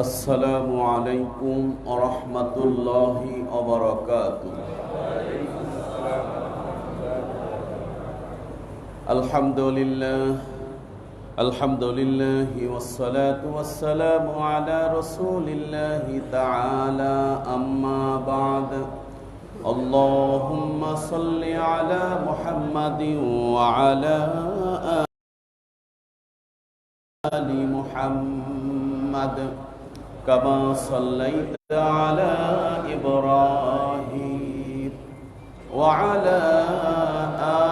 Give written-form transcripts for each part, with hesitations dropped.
আসসালামু আলাইকুম ওয়া রাহমাতুল্লাহি ওয়া বারাকাতুহু। আলহামদুলিল্লাহ ওয়াসসালাতু ওয়াসসালামু আলা রাসূলিল্লাহি তাআলা আম্মা বা'দ। আল্লাহুম্মা সাল্লি আলা মুহাম্মাদিন ওয়া আলা আলি মুহাম্মাদ কামা সাল্লাইতা আলা ইব্রাহিম ওয়া আলা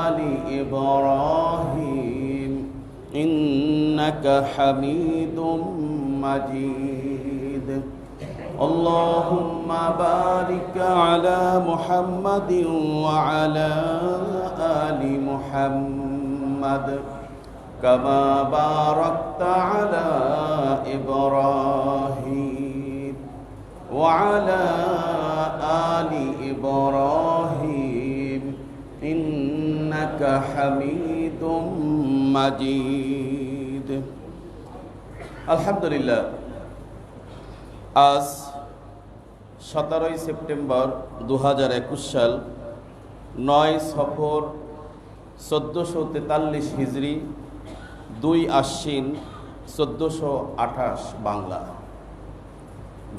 আলি ইব্রাহিম ইন্নাকা হামিদুম মাজিদ। আল্লাহুম্মা বারিক আলা মুহাম্মাদিন ওয়া আলা আলি মুহাম্মাদ কামা বারাকতা আলা ইব্রাহিম ওয়া আলা আলি ইব্রাহিম ইন্নাকা হামিদুম মাজিদ। আলহামদুলিল্লাহ, আজ 17 সেপ্টেম্বর 2021 সাল, 9 সফর 1443 হিজরি, 2 আশ্বিন 1428 বাংলা।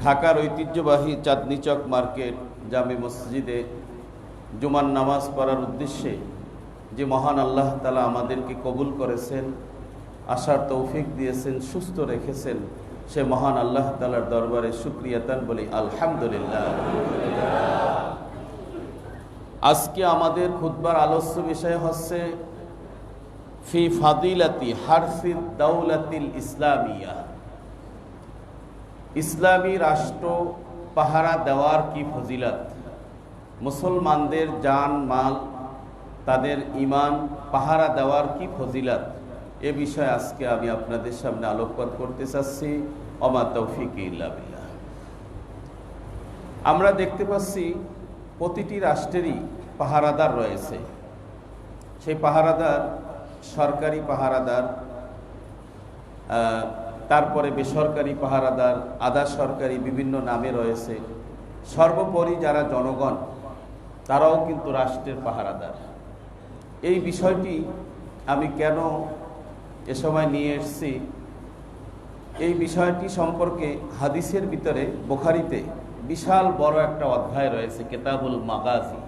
ঢাকার ঐতিহ্যবাহী চাঁদনী চক মার্কেট জামে মসজিদে জুমার নামাজ পড়ার উদ্দেশ্যে যে মহান আল্লাহ তাআলা আমাদেরকে কবুল করেছেন, আসার তৌফিক দিয়েছেন, সুস্থ রেখেছেন, সে মহান আল্লাহ তাআলার দরবারে শুকরিয়াতান বলি আলহামদুলিল্লাহ। আজকে আমাদের খুতবার আলোচ্য বিষয় হচ্ছে ফি ফাদিলাতি হারফিদ দাওলাতিল ইসলামিয়া। ইসলামী রাষ্ট্র পাহারা দেওয়ার কি ফজিলত, মুসলমানদের জান মাল, তাদের ঈমান পাহারা দেওয়ার কি ফজিলত, এ বিষয়ে আজকে আমি আপনাদের সামনে আলোকপাত করতে চাচ্ছি। ওমা তৌফিক ইল্লা বিল্লাহ। আমরা দেখতে পাচ্ছি প্রতিটি রাষ্ট্রেরই পাহারাদার রয়েছে। সেই পাহারাদার সরকারি পাহারাদার, তারপরে বেসরকারি পাহারাদার, আধা সরকারি, বিভিন্ন নামে রয়েছে। সর্বোপরি যারা জনগণ, তারাও কিন্তু রাষ্ট্রের পাহারাদার। এই বিষয়টি আমি কেন এ সময় নিয়ে এসেছি, এই বিষয়টি সম্পর্কে হাদিসের ভিতরে বুখারীতে বিশাল বড় একটা অধ্যায় রয়েছে, কিতাবুল মাগাজি।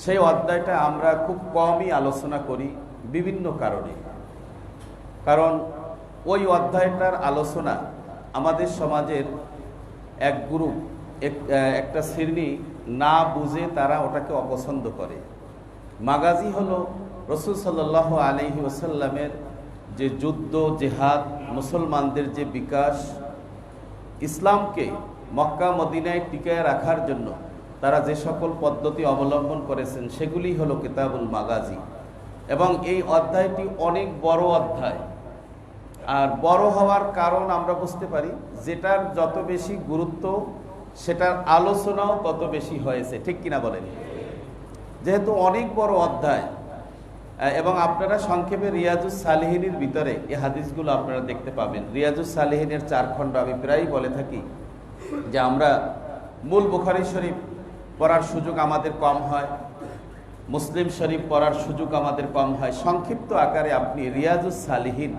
সেই অধ্যায়টা আমরা খুব কমই আলোচনা করি বিভিন্ন কারণে। কারণ ওই অধ্যায়টার আলোচনা আমাদের সমাজের এক গ্রুপ, একটা শ্রেণী না বুঝে তারা ওটাকে অপছন্দ করে। মাগাজি হলো রাসূল সাল্লাল্লাহু আলাইহি ওয়াসাল্লামের যে যুদ্ধ, জেহাদ, মুসলমানদের যে বিকাশ, ইসলামকে মক্কা মদিনায় টিকায় রাখার জন্য তারা যে সকল পদ্ধতি অবলম্বন করেছেন, সেগুলি হলো কিতাবুল মাগাজি। এবং এই অধ্যায়টি অনেক বড় অধ্যায়। আর বড় হওয়ার কারণ আমরা বুঝতে পারি, যেটার যত বেশি গুরুত্ব সেটার আলোচনাও তত বেশি হয়েছে, ঠিক কিনা বলেন? যেহেতু অনেক বড় অধ্যায়, এবং আপনারা সংক্ষেপে রিয়াজুস সালিহিনের ভিতরে এই হাদিসগুলো আপনারা দেখতে পাবেন। রিয়াজুস সালিহিনের 4 খণ্ড আমি প্রায়ই বলে থাকি যে আমরা মূল বুখারী শরীফ পড়ার সুযোগ আমাদের কম হয়, মুসলিম শরীফ পড়ার সুযোগ আমাদের কম হয়। সংক্ষিপ্ত আকারে আপনি রিয়াজুস সালিহিন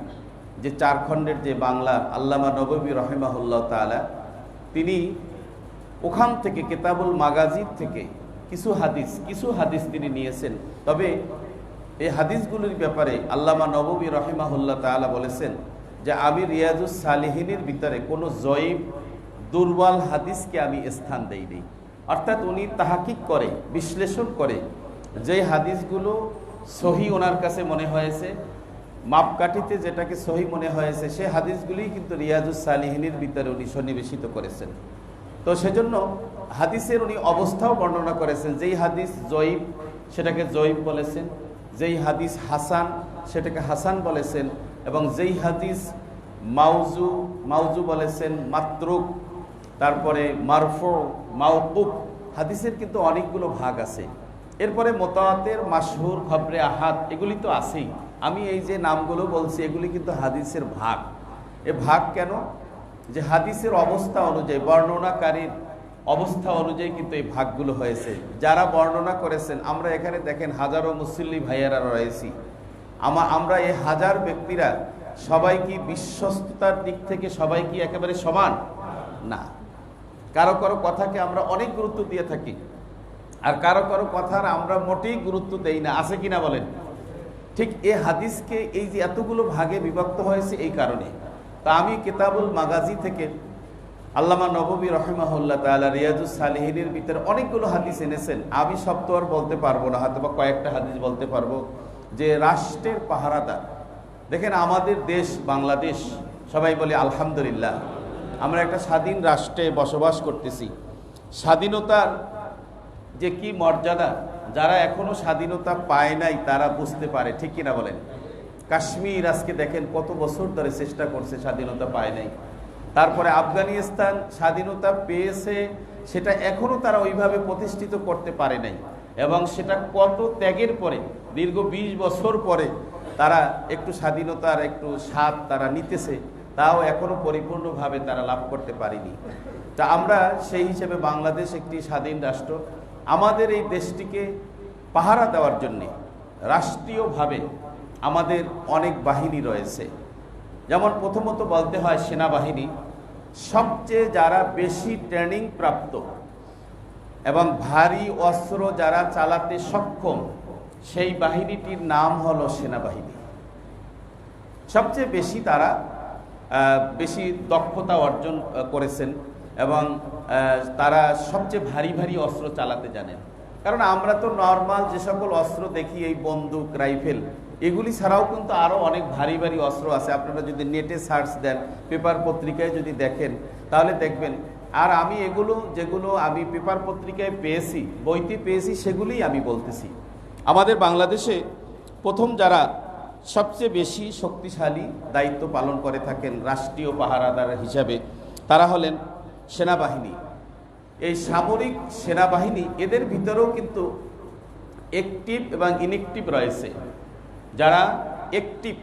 যে 4 খণ্ডের যে বাংলার আল্লামা নববী রাহিমাহুল্লাহ তাআলা, তিনি ওখান থেকে কিতাবুল মাগাজির থেকে কিছু হাদিস তিনি নিয়েছেন। তবে এই হাদিসগুলির ব্যাপারে আল্লামা নববী রাহিমাহুল্লাহ তাআলা বলেছেন যে আমি রিয়াজুস সালিহিনের ভিতরে কোনো জয়ীফ, দুর্বল হাদিসকে আমি স্থান দেইনি। অর্থাৎ উনি তাহাকিক করে, বিশ্লেষণ করে যে হাদিসগুলো সহি ওনার কাছে মনে হয়েছে, মাপকাঠিতে যেটাকে সহি মনে হয়েছে, সে হাদিসগুলি কিন্তু রিয়াজুস সালিহিনের ভিতরে উনি সন্নিবেশিত করেছেন। তো সেজন্য হাদিসের উনি অবস্থাও বর্ণনা করেছেন। যেই হাদিস জয়ীফ সেটাকে জয়ীফ বলেছেন, যেই হাদিস হাসান সেটাকে হাসান বলেছেন, এবং যেই হাদিস মাউজু বলেছেন, মাতরুক, তারপরে মারফু, মাওকুফ। হাদিসের কিন্তু অনেকগুলো ভাগ আছে। এরপরে মোতাওয়াতের, মাশহুর, খবরে আহাদ, এগুলি তো আছেই। আমি এই যে নামগুলো বলছি এগুলি কিন্তু হাদিসের ভাগ। এ ভাগ কেন? যে হাদিসের অবস্থা অনুযায়ী, বর্ণনাকারীর অবস্থা অনুযায়ী কিন্তু এই ভাগগুলো হয়েছে। যারা বর্ণনা করেছেন, আমরা এখানে দেখেন হাজারো মুসল্লি ভাইয়েরা রয়েছি, আমরা এই হাজার ব্যক্তিরা সবাই কি বিশ্বস্ততার দিক থেকে সবাই কি একেবারে সমান না? কারো কারো কথাকে আমরা অনেক গুরুত্ব দিয়ে থাকি, আর কারো কারো কথার আমরা মোটেই গুরুত্ব দেই না, আছে কিনা বলেন? ঠিক এই হাদিসকে এই যে এতগুলো ভাগে বিভক্ত হয়েছে এই কারণে। তা আমি কিতাবুল মাগাজি থেকে আল্লামা নববী রহিমাহুল্লাহ তাআলা রিয়াজুস সালিহিনের ভিতরে অনেকগুলো হাদিস এনেছেন। আমি সব তো আর বলতে পারবো না, হয়তো বা কয়েকটা হাদিস বলতে পারবো। যে রাষ্ট্রের পাহারাদার, দেখেন আমাদের দেশ বাংলাদেশ, সবাই বলি আলহামদুলিল্লাহ, আমরা একটা স্বাধীন রাষ্ট্রে বসবাস করতেছি। স্বাধীনতার যে কি মর্যাদা, যারা এখনো স্বাধীনতা পায় নাই তারা বুঝতে পারে, ঠিক কিনা বলেন? কাশ্মীর আজকে দেখেন কত বছর ধরে চেষ্টা করছে, স্বাধীনতা পায় নাই। তারপরে আফগানিস্তান স্বাধীনতা পেয়েছে, সেটা এখনো তারা ওইভাবে প্রতিষ্ঠিত করতে পারে নাই, এবং সেটা কত ত্যাগের পরে, দীর্ঘ 20 বছর পরে তারা একটু স্বাধীনতার একটু স্বাদ তারা নিতেছে, তাও এখনো পরিপূর্ণভাবে তারা লাভ করতে পারেনি। তা আমরা সেই হিসেবে বাংলাদেশ একটি স্বাধীন রাষ্ট্র, আমাদের এই দেশটিকে পাহারা দেওয়ার জন্যে রাষ্ট্রীয়ভাবে আমাদের অনেক বাহিনী রয়েছে। যেমন প্রথমত বলতে হয় সেনাবাহিনী, সবচেয়ে যারা বেশি ট্রেনিং প্রাপ্ত এবং ভারী অস্ত্র যারা চালাতে সক্ষম, সেই বাহিনীটির নাম হলো সেনাবাহিনী। সবচেয়ে বেশি তারা বেশি দক্ষতা অর্জন করেছেন, এবং তারা সবচেয়ে ভারী ভারী অস্ত্র চালাতে জানেন। কারণ আমরা তো নর্মাল যে সকল অস্ত্র দেখি, এই বন্দুক, রাইফেল, এগুলি ছাড়াও কিন্তু আরও অনেক ভারী ভারী অস্ত্র আছে। আপনারা যদি নেটে সার্চ দেন, পেপার পত্রিকায় যদি দেখেন, তাহলে দেখবেন। আর আমি যেগুলো আমি পেপার পত্রিকায় পেয়েছি, বইতে পেয়েছি, সেগুলিই আমি বলতেছি। আমাদের বাংলাদেশে প্রথম যারা সবচেয়ে বেশি শক্তিশালী দায়িত্ব পালন করে থাকেন রাষ্ট্রীয় পাহারাদার হিসাবে, তারা হলেন সেনাবাহিনী। এই সামরিক সেনাবাহিনী, এদের ভিতরেও কিন্তু অ্যাক্টিভ এবং ইনঅ্যাক্টিভ রয়েছে। যারা অ্যাক্টিভ,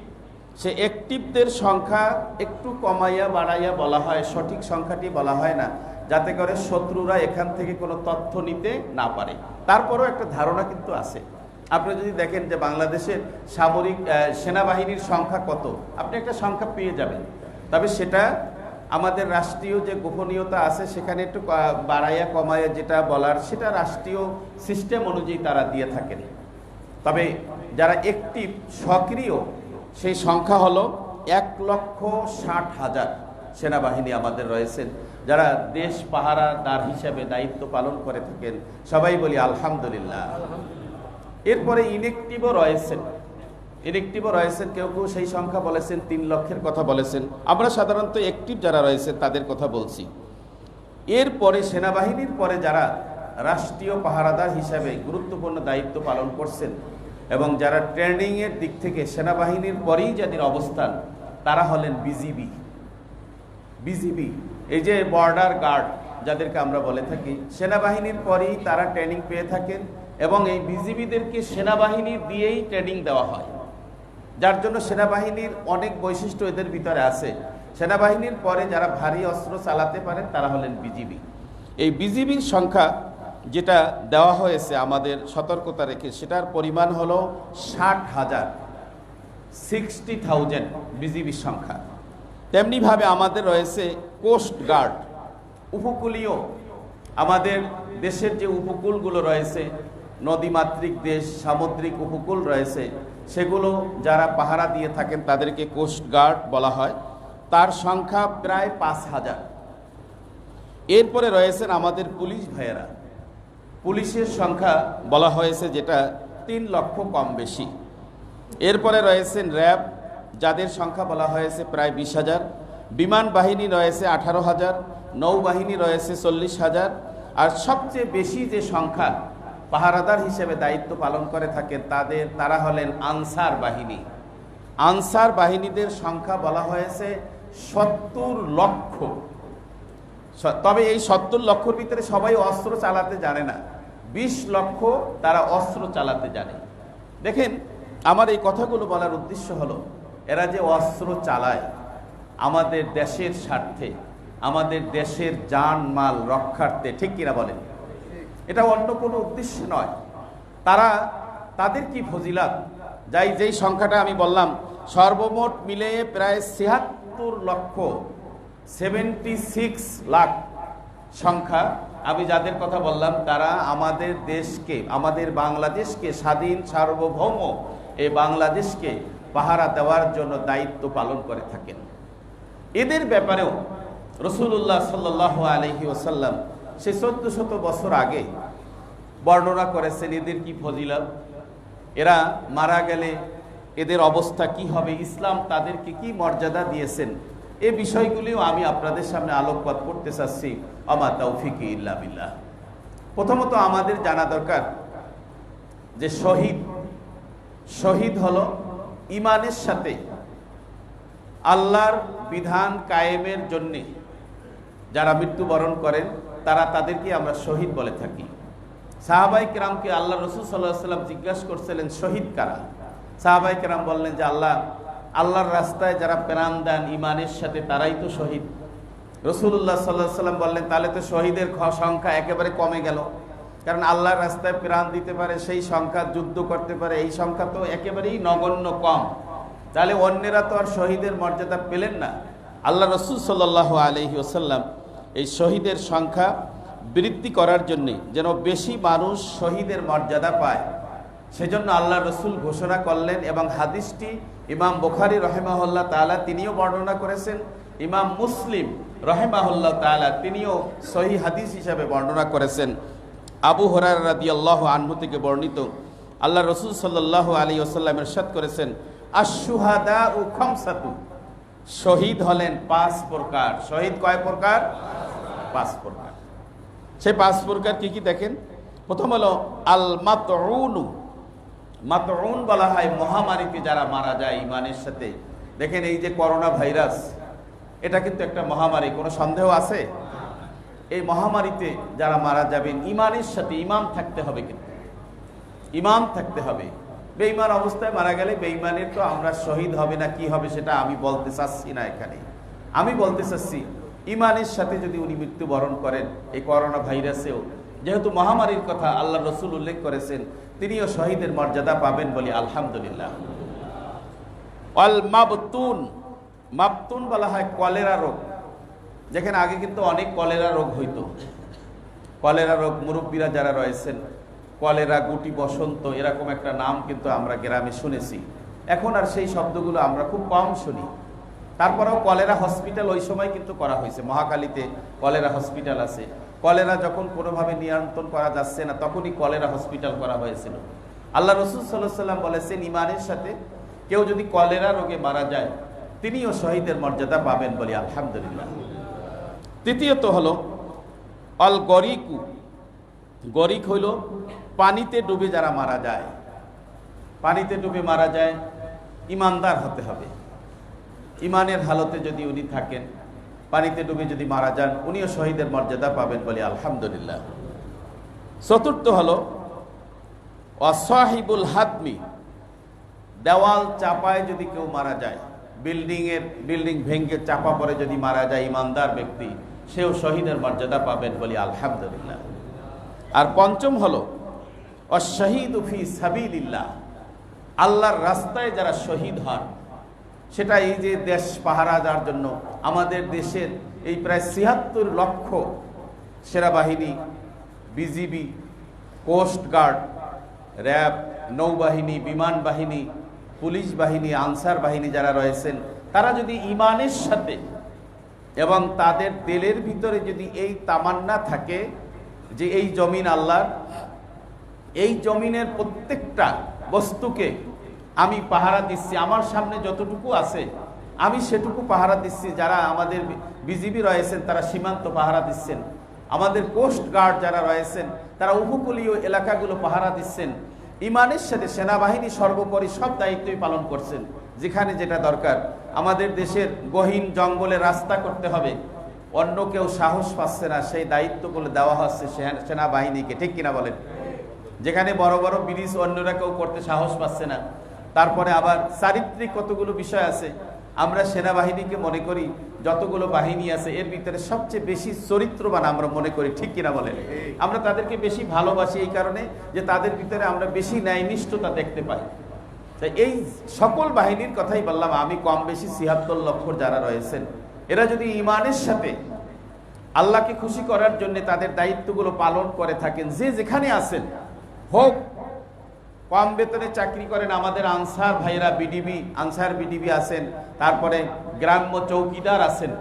সে অ্যাক্টিভদের সংখ্যা একটু কমাইয়া বাড়াইয়া বলা হয়, সঠিক সংখ্যাটি বলা হয় না, যাতে করে শত্রুরা এখান থেকে কোনো তথ্য নিতে না পারে। তারপরেও একটা ধারণা কিন্তু আছে। আপনি যদি দেখেন যে বাংলাদেশের সামরিক সেনাবাহিনীর সংখ্যা কত, আপনি একটা সংখ্যা পেয়ে যাবেন, তবে সেটা আমাদের রাষ্ট্রীয় যে গোপনীয়তা আছে সেখানে একটু বাড়াইয়া কমাইয়া যেটা বলার, সেটা রাষ্ট্রীয় সিস্টেম অনুযায়ী তারা দিয়ে থাকেন। তবে যারা অ্যাক্টিভ, সক্রিয়, সেই সংখ্যা হলো 1,60,000 সেনাবাহিনী আমাদের রয়েছেন, যারা দেশ পাহারাদার হিসাবে দায়িত্ব পালন করে থাকেন। সবাই বলি আলহামদুলিল্লাহ। এরপরে ইনঅ্যাক্টিভও রয়েছেন, কেউ কেউ সেই সংখ্যা বলেছেন 3 লক্ষের কথা বলেছেন। আমরা সাধারণত অ্যাক্টিভ যারা রয়েছেন তাদের কথা বলছি। এরপরে সেনাবাহিনীর পরে যারা রাষ্ট্রীয় পাহারাদার হিসাবে গুরুত্বপূর্ণ দায়িত্ব পালন করছেন, এবং যারা ট্রেনিংয়ের দিক থেকে সেনাবাহিনীর পরেই যাদের অবস্থান, তারা হলেন বিজিবি। এই যে বর্ডার গার্ড যাদেরকে আমরা বলে থাকি, সেনাবাহিনীর পরেই তারা ট্রেনিং পেয়ে থাকেন, এবং এই বিজিবিদেরকে সেনাবাহিনী দিয়েই ট্রেনিং দেওয়া হয়, যার জন্য সেনাবাহিনীর অনেক বৈশিষ্ট্য এদের ভিতরে আছে। সেনাবাহিনীর পরে যারা ভারী অস্ত্র চালাতে পারেন তারা হলেন বিজিবি। এই বিজিবির সংখ্যা যেটা দেওয়া হয়েছে আমাদের সতর্কতা রেখে, সেটার পরিমাণ হলো 60,000, 60,000 বিজিবির সংখ্যা। তেমনিভাবে আমাদের রয়েছে কোস্ট গার্ড, উপকূলীয়, আমাদের দেশের যে উপকূলগুলো রয়েছে, নদীমাতৃক দেশ, সামুদ্রিক উপকূল রয়েছে, সেগুলো যারা পাহারা দিয়ে থাকেন তাদেরকে কোস্ট গার্ড বলা হয়। তার সংখ্যা প্রায় 5,000। এরপরে রয়েছেন আমাদের পুলিশ ভাইয়েরা, পুলিশের সংখ্যা বলা হয়েছে যেটা 3 লক্ষ কম বেশি। এরপরে রয়েছেন র্যাব, যাদের সংখ্যা বলা হয়েছে প্রায় 20,000। বিমান বাহিনী রয়েছে 18,000, নৌবাহিনী রয়েছে 40,000, আর সবচেয়ে বেশি যে সংখ্যা পাহারাদার হিসেবে দায়িত্ব পালন করে থাকেন তারা হলেন আনসার বাহিনী। আনসার বাহিনীদের সংখ্যা বলা হয়েছে 70 লক্ষ। তবে এই 70 লক্ষর ভিতরে সবাই অস্ত্র চালাতে জানে না, 20 লক্ষ তারা অস্ত্র চালাতে জানে। দেখেন, আমার এই কথাগুলো বলার উদ্দেশ্য হলো, এরা যে অস্ত্র চালায় আমাদের দেশের স্বার্থে, আমাদের দেশের জান মাল রক্ষার্থে, ঠিক কিনা বলেন? এটা অন্য কোনো উদ্দেশ্য নয়। তাদের কি ফজিলাত, যেই সংখ্যাটা আমি বললাম, সর্বমোট মিলে প্রায় ৭৬ লক্ষ, 76 লাখ সংখ্যা। আমি যাদের কথা বললাম তারা আমাদের দেশকে, আমাদের বাংলাদেশকে, স্বাধীন সার্বভৌম এই বাংলাদেশকে পাহারা দেওয়ার জন্য দায়িত্ব পালন করে থাকেন। এদের ব্যাপারেও রাসূলুল্লাহ সাল্লাল্লাহু আলাইহি ওয়াসাল্লাম সে ১৪০০ বছর আগে বর্ণনা করেছেন এদের কি ফজিলত, এরা মারা গেলে এদের অবস্থা কি হবে, ইসলাম তাদেরকে কি মর্যাদা দিয়েছেন। এই বিষয়গুলিও আমি আপনাদের সামনে আলোকপাত করতে চাচ্ছি। আমা তাওফিকি ইল্লা বিল্লাহ। প্রথমত আমাদের জানা দরকার যে শহীদ হলো ইমানের সাথে আল্লাহর বিধান কায়েমের জন্যে যারা মৃত্যুবরণ করেন তাদেরকে আমরা শহীদ বলে থাকি। সাহাবায়ে কেরামকে আল্লাহ রাসূল সাল্লাল্লাহু আলাইহি ওয়াসাল্লাম জিজ্ঞাসা করছিলেন শহীদ কারা? সাহাবায়ে কেরাম বললেন যে আল্লাহর রাস্তায় যারা প্রাণ দেন ইমানের সাথে তারাই তো শহীদ। রাসূলুল্লাহ সাল্লাল্লাহু আলাইহি ওয়াসাল্লাম বললেন তাহলে তো শহীদের সংখ্যা একেবারে কমে গেল, কারণ আল্লাহর রাস্তায় প্রাণ দিতে পারে সেই সংখ্যা, যুদ্ধ করতে পারে এই সংখ্যা তো একেবারেই নগণ্য কম, তাহলে অন্যেরা তো আর শহীদের মর্যাদা পেলেন না। আল্লাহ রাসূল সাল্লাল্লাহু আলাইহি ওয়াসাল্লাম এই শহীদের সংখ্যা বৃদ্ধি করার জন্যে, যেন বেশি মানুষ শহীদের মর্যাদা পায়, সেজন্য আল্লাহ রসুল ঘোষণা করলেন। এবং হাদিসটি ইমাম বুখারী রাহিমাহুল্লাহ তাআলা তিনিও বর্ণনা করেছেন, ইমাম মুসলিম রাহিমাহুল্লাহ তাআলা তিনিও সহিহ হাদিস হিসাবে বর্ণনা করেছেন। আবু হুরায়রা রাদিয়াল্লাহু আনহু থেকে বর্ণিত, আল্লাহ রসুল সাল্লাল্লাহু আলাইহি ওয়াসাল্লাম ইরশাদ করেছেন, আশ-শুহাদাউ খামসাতু, শহীদ হলেন 5 প্রকার। শহীদ কয় প্রকার? 5 প্রকার। সেই 5 প্রকার কি কি দেখেন। প্রথম হলো আল মাতউনু। মাতউন বলা হয় মহামারীতে যারা মারা যায় ইমানের সাথে। দেখেন এই যে করোনা ভাইরাস, এটা কিন্তু একটা মহামারী, কোনো সন্দেহ আছে? এই মহামারীতে যারা মারা যাবেন ইমানের সাথে, ইমান থাকতে হবে, কিন্তু ইমান থাকতে হবে। বেঈমান অবস্থায় মারা গেলে বেঈমানের তো আমরা শহীদ হবে না কি হবে সেটা আমি বলতে চাচ্ছি না এখানে। আমি বলতে চাচ্ছি ইমানের সাথে যদি উনি মৃত্যুবরণ করেন এই করোনা ভাইরাসেও, যেহেতু মহামারীর কথা আল্লাহ রসুল উল্লেখ করেছেন, তিনিও শহীদের মর্যাদা পাবেন বলি আলহামদুলিল্লাহ। আল মাবতুন, মাবতুন বলা হয় কলেরা রোগ। যেখানে আগে কিন্তু অনেক কলেরা রোগ হইতো, কলেরা রোগ মুরব্বীরা যারা রয়েছেন, কলেরা, গুটি বসন্ত এরকম একটা নাম কিন্তু আমরা গ্রামে শুনেছি। এখন আর সেই শব্দগুলো আমরা খুব কম শুনি। তারপরেও কলেরা হসপিটাল ওই সময় কিন্তু করা হয়েছে, মহাখালীতে কলেরা হসপিটাল আছে। কলেরা যখন কোনোভাবে নিয়ন্ত্রণ করা যাচ্ছে না তখনই কলেরা হসপিটাল করা হয়েছিল। আল্লাহ রসুল সাল্লাল্লাহু আলাইহি ওয়াসাল্লাম বলেছেন ইমানের সাথে কেউ যদি কলেরা রোগে মারা যায় তিনিও শহীদের মর্যাদা পাবেন বলি আলহামদুলিল্লাহ। তৃতীয়ত হলো অল গরিকু। গরিক হইল পানিতে ডুবে যারা মারা যায়। পানিতে ডুবে মারা যায়, ইমানদার হতে হবে। ইমানের হালতে যদি উনি থাকেন, পানিতে ডুবে যদি মারা যান, উনিও শহীদের মর্যাদা পাবেন বলি আলহামদুলিল্লাহ। চতুর্থ হলো অসাহিবুল হাদমি। দেওয়াল চাপায় যদি কেউ মারা যায়, বিল্ডিং ভেঙে চাপা পড়ে যদি মারা যায় ইমানদার ব্যক্তি, সেও শহীদের মর্যাদা পাবেন বলি আলহামদুলিল্লাহ। আর পঞ্চম হলো অশহীদু ফি সাবিলিল্লাহ। আল্লাহর রাস্তায় যারা শহীদ হন, সেটা এই যে দেশ পাহারা দেওয়ার জন্য আমাদের দেশের এই প্রায় ৭৬ লক্ষ সেনাবাহিনী, বিজিবি, কোস্টগার্ড, র্যাব, নৌবাহিনী, বিমান বাহিনী, পুলিশ বাহিনী, আনসার বাহিনী যারা রয়েছেন, তারা যদি ইমানের সাথে এবং তাদের দিলের ভিতরে যদি এই তামান্না থাকে যে এই জমিন আল্লাহর, এই জমিনের প্রত্যেকটা বস্তুকে আমি পাহারা দিচ্ছি, আমার সামনে যতটুকু আছে আমি সেটুকু পাহারা দিচ্ছি। যারা আমাদের বিজিবি রয়েছেন তারা সীমান্ত পাহারা দিচ্ছেন, আমাদের কোস্ট গার্ড যারা রয়েছেন তারা উপকূলীয় এলাকাগুলো পাহারা দিচ্ছেন। ইমানের সাথে সেনাবাহিনী সর্বোপরি সব দায়িত্বই পালন করছেন। যেখানে যেটা দরকার, আমাদের দেশের গহীন জঙ্গলে রাস্তা করতে হবে, অন্য কেউ সাহস পাচ্ছে না, সেই দায়িত্বগুলো দেওয়া হচ্ছে সেনাবাহিনীকে, ঠিক কিনা বলেন? যেখানে বড় বড় ব্রিজ অন্যরা কেউ করতে সাহস পাচ্ছে না। তারপরে আবার চারিত্রিক কতগুলো বিষয় আছে, আমরা সেনাবাহিনীকে মনে করি যতগুলো বাহিনী আছে এর ভিতরে সবচেয়ে বেশি চরিত্রবান আমরা মনে করি, ঠিক কিনা বলেন? আমরা তাদেরকে বেশি ভালোবাসি এই কারণে যে তাদের ভিতরে আমরা বেশি ন্যায়নিষ্ঠতা দেখতে পাই। তাই এই সকল বাহিনীর কথাই বললাম, আমি কম বেশি ৭৬ লক্ষ যারা রয়েছেন, এরা যদি ঈমানের সাথে আল্লাহকে খুশি করার জন্য তাদের দায়িত্বগুলো পালন করে থাকেন, যে যেখানে আছেন, হোক কম বেতনে চাকরি করেন আমাদের আনসার ভাইরা, আনসার বিডিবি আছেন, তারপরে গ্রাম্য চৌকিদার আছেন,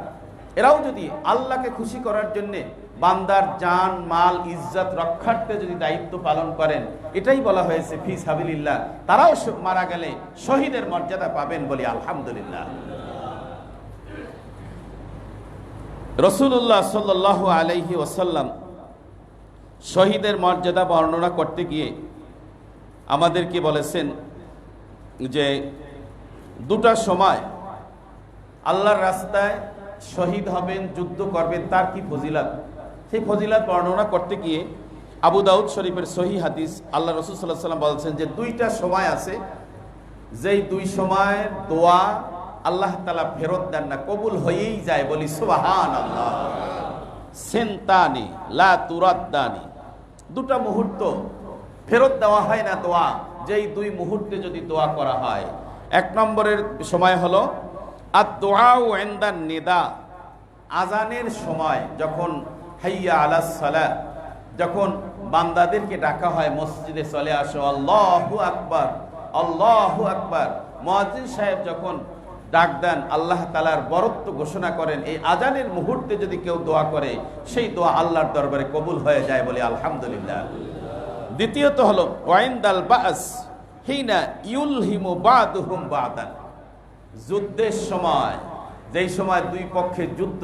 এরাও যদি আল্লাহকে খুশি করার জন্য বান্দার জান মাল ইজ্জত রক্ষার্থে যদি দায়িত্ব পালন করেন, এটাই বলা হয়েছে ফি সাবিলিল্লাহ, তারাও মারা গেলে শহীদের মর্যাদা পাবেন, বলি আলহামদুলিল্লাহ। রাসূলুল্লাহ সাল্লাল্লাহু আলাইহি ওয়াসাল্লাম শহীদের মর্যাদা বর্ণনা করতে গিয়ে আমাদেরকে বলেছেন যে দুটা সময় আল্লাহর রাস্তায় শহীদ হবেন, যুদ্ধ করবেন, তার কি ফজিলত, সেই ফজিলত বর্ণনা করতে গিয়ে আবু দাউদ শরীফের সহিহ হাদিস, আল্লাহ রাসূল সাল্লাল্লাহু আলাইহি ওয়াসাল্লাম বলেছেন যে দুইটা সময় আছে, যেই দুই সময়ের দোয়া আল্লাহ তাআলা ফেরত দেন না, কবুল হয়েই যায়, বলি সুবহানাল্লাহ। সেন্তানি লা তুরাদ্দানি, দুটা মুহূর্ত ফেরত দেওয়া হয় না দোয়া, যেই দুই মুহূর্তে যদি দোয়া করা হয়। এক নম্বরের সময় হলো আদ-দুআউ ইনদান নিদা, আজানের সময়, যখন হাইয়া আলাস সালাহ, যখন বান্দাদেরকে ডাকা হয় মসজিদে চলে আসো, আল্লাহু আকবার আল্লাহু আকবার, মুয়াজ্জিন সাহেব যখন ডাক দেন, আল্লাহ তাআলার বরত্ব ঘোষণা করেন, এই আজানের মুহূর্তে যদি কেউ দোয়া করে, সেই দোয়া আল্লাহর দরবারে কবুল হয়ে যায়, বলে আলহামদুলিল্লাহ। দ্বিতীয়ত হলো ওয়াইন্দাল বাস হিনা ইউলহিমু বাদুহুম বাদান, যুদ্ধের সময়, যেই সময় দুই পক্ষে যুদ্ধ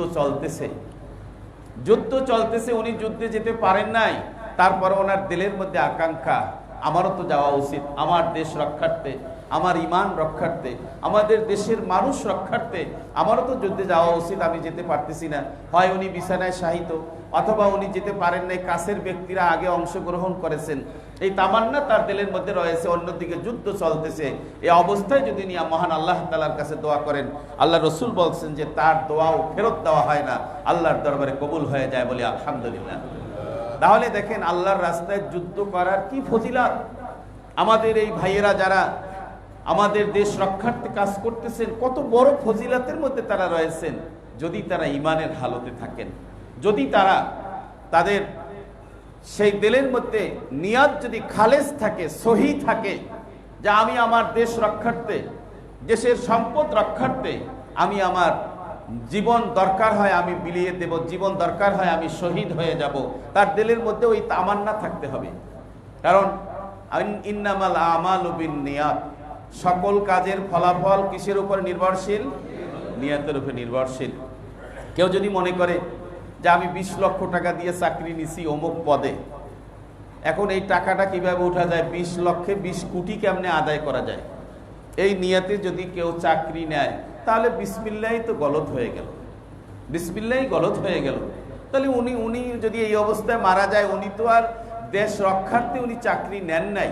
চলতেছে, উনি যুদ্ধে যেতে পারেন নাই, তারপর ওনার দিলের মধ্যে আকাঙ্ক্ষা, আমারও তো যাওয়া উচিত, আমার দেশ রক্ষার্থে, আমার ঈমান রক্ষার্থে, আমাদের দেশের মানুষ রক্ষার্থে আমারও তো যুদ্ধে যাওয়া উচিত, আমি যেতে পারতেছি না। হয় উনি বিছানায় শায়িত, অথবা উনি যেতে পারেন নাই, কাছের ব্যক্তিরা আগে অংশগ্রহণ করেছেন, এই তামান্না তার দিলের মধ্যে রয়েছে, অন্যদিকে যুদ্ধ চলতেছে। এই অবস্থায় যদি নিয়ে মহান আল্লাহ তাআলার কাছে দোয়া করেন, আল্লাহ রসুল বলছেন যে তার দোয়াও ফেরত দেওয়া হয় না, আল্লাহর দরবারে কবুল হয়ে যায়, বলে আলহামদুলিল্লাহ। তাহলে দেখেন আল্লাহর রাস্তায় যুদ্ধ করার কি ফজিলত। আমাদের এই ভাইয়েরা যারা আমাদের দেশ রক্ষার্থে কাজ করতেছেন, কত বড় ফজিলতের মধ্যে তারা রয়েছেন, যদি তারা ঈমানের হালতে থাকেন, যদি তারা তাদের সেই দিলের মধ্যে নিয়াত যদি খালেস থাকে, সহি থাকে, যে আমি আমার দেশ রক্ষার্থে, দেশের সম্পদ রক্ষার্থে আমি আমার জীবন দরকার হয় আমি বিলিয়ে দেব, জীবন দরকার হয় আমি শহীদ হয়ে যাব, তার দিলের মধ্যে ওই তামান্না থাকতে হবে। কারণ ইন্নামাল আমালু বিন্নিয়াত, সকল কাজের ফলাফল কিসের উপর নির্ভরশীল? নিয়তের উপর নির্ভরশীল। কেউ যদি মনে করে যে আমি 20 লক্ষ টাকা দিয়ে চাকরি নিছি অমুক পদে, এখন এই টাকাটা কিভাবে উঠা যায়, 20 লক্ষে 20 কোটি কেমনে আদায় করা যায়, এই নিয়তে যদি কেউ চাকরি নেয়, তাহলে বিসমিল্লাহই তো গলত হয়ে গেল, বিসমিল্লাহই গলত হয়ে গেল। তাহলে উনি যদি এই অবস্থায় মারা যায়, উনি তো আর দেশ রক্ষার্থে উনি চাকরি নেন নাই,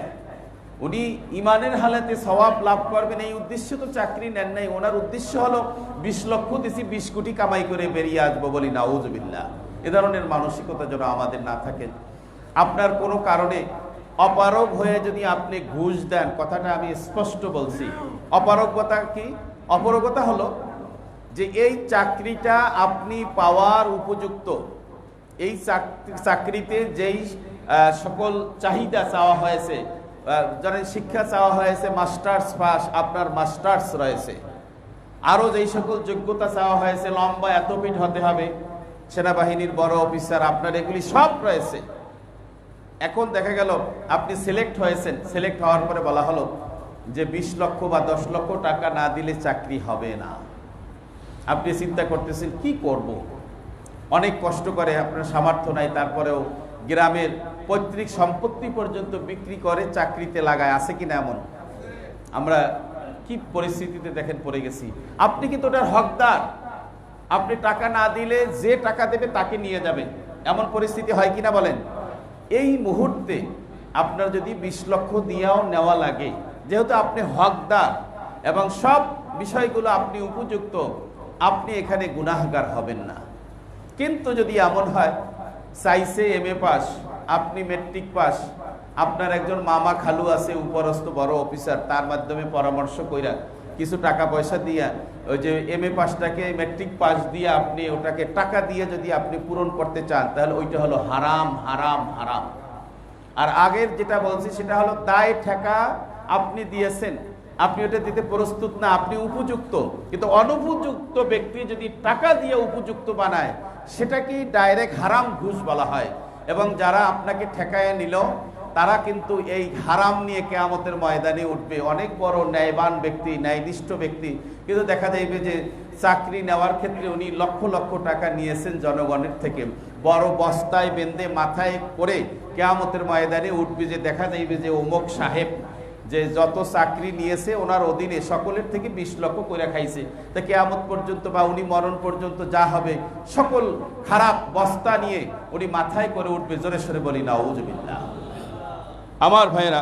উনি ইমানের হালাতে সওয়াব লাভ করবেন এই উদ্দেশ্য তো চাকরি নেন নাই। ওনার উদ্দেশ্য হলো 20 লক্ষ দিছি 20 কোটি কামাই করে বেরিয়ে আসবো, বলি নাউজুবিল্লাহ। এ ধরনের মানসিকতা যেন আমাদের না থাকে। আপনার কোনো কারণে অপারগ হয়ে যদি আপনি ঘুষ দেন, কথাটা আমি স্পষ্ট বলছি, অপারগতা কি? অপারগতা হলো যে এই চাকরিটা আপনি পাওয়ার উপযুক্ত, এই চাকরিতে যেই সকল চাহিদা চাওয়া হয়েছে, যারা শিক্ষা চাওয়া হয়েছে মাস্টার্স পাস, আপনার মাস্টার্স রয়েছে, আরও যেই সকল যোগ্যতা চাওয়া হয়েছে, লম্বা এত ফিট হতে হবে, সেনাবাহিনীর বড় অফিসার, আপনার এগুলি সব রয়েছে। এখন দেখা গেল আপনি সিলেক্ট হয়েছেন, সিলেক্ট হওয়ার পরে বলা হলো যে 20 লক্ষ বা 10 লক্ষ টাকা না দিলে চাকরি হবে না। আপনি চিন্তা করতেছেন কি করব, অনেক কষ্ট করে, আপনার সামর্থ্য নাই, তারপরেও গ্রামের পৈতৃক সম্পত্তি পর্যন্ত বিক্রি করে চাকরিতে লাগায়, আছে কিনা এমন? আমরা কি পরিস্থিতিতে দেখেন পড়ে গেছি। আপনি কিন্তু ওটার হকদার, আপনি টাকা না দিলে যে টাকা দেবে তাকে নিয়ে যাবে, এমন পরিস্থিতি হয় কিনা বলেন? এই মুহূর্তে আপনার যদি 20 লক্ষ দিয়েও নেওয়া লাগে, যেহেতু আপনি হকদার, এবং সব বিষয়গুলো আপনি উপযুক্ত, আপনি এখানে গুনাহগার হবেন না। কিন্তু যদি এমন হয় চাইছে MA পাস, আপনি মেট্রিক পাস, আপনার একজন মামা খালু আছে উপরস্থ বড় অফিসার, তার মাধ্যমে পরামর্শ কইরা কিছু টাকা পয়সা দিয়া ওই যে MA পাসটাকে মেট্রিক পাস দিয়ে আপনি ওটাকে টাকা দিয়ে যদি আপনি পূরণ করতে চান, তাহলে ওইটা হলো হারাম হারাম হারাম। আর আগের যেটা বলছি সেটা হলো দায় ঠেকা আপনি দিয়েছেন, আপনি ওটা দিতে প্রস্তুত না, আপনি উপযুক্ত। কিন্তু অনুপযুক্ত ব্যক্তি যদি টাকা দিয়ে উপযুক্ত বানায়, সেটাকেই ডাইরেক্ট হারাম ঘুষ বলা হয়। এবং যারা আপনাকে ঠেকায় নিল, তারা কিন্তু এই হারাম নিয়ে কিয়ামতের ময়দানে উঠবে। অনেক বড় ন্যায়বান ব্যক্তি, ন্যায়নিষ্ঠ ব্যক্তি, কিন্তু দেখা যাবে যে চাকরি নেওয়ার ক্ষেত্রে উনি লক্ষ লক্ষ টাকা নিয়েছেন জনগণের থেকে, বড় বস্তায় বেঁধে মাথায় করে কিয়ামতের ময়দানে উঠবে, যে দেখা যাইবে যে অমুক সাহেব যে যত চাকরি নিয়েছে ওনার অধীনে সকলের থেকে 20 লক্ষ করে খাইছে। তা কিয়ামত পর্যন্ত বা উনি মরণ পর্যন্ত যা হবে সকল খারাপ বস্তা নিয়ে উনি মাথায় করে উঠবে। জোরে সরে বলি নাউজুবিল্লাহ। আমার ভাইয়েরা,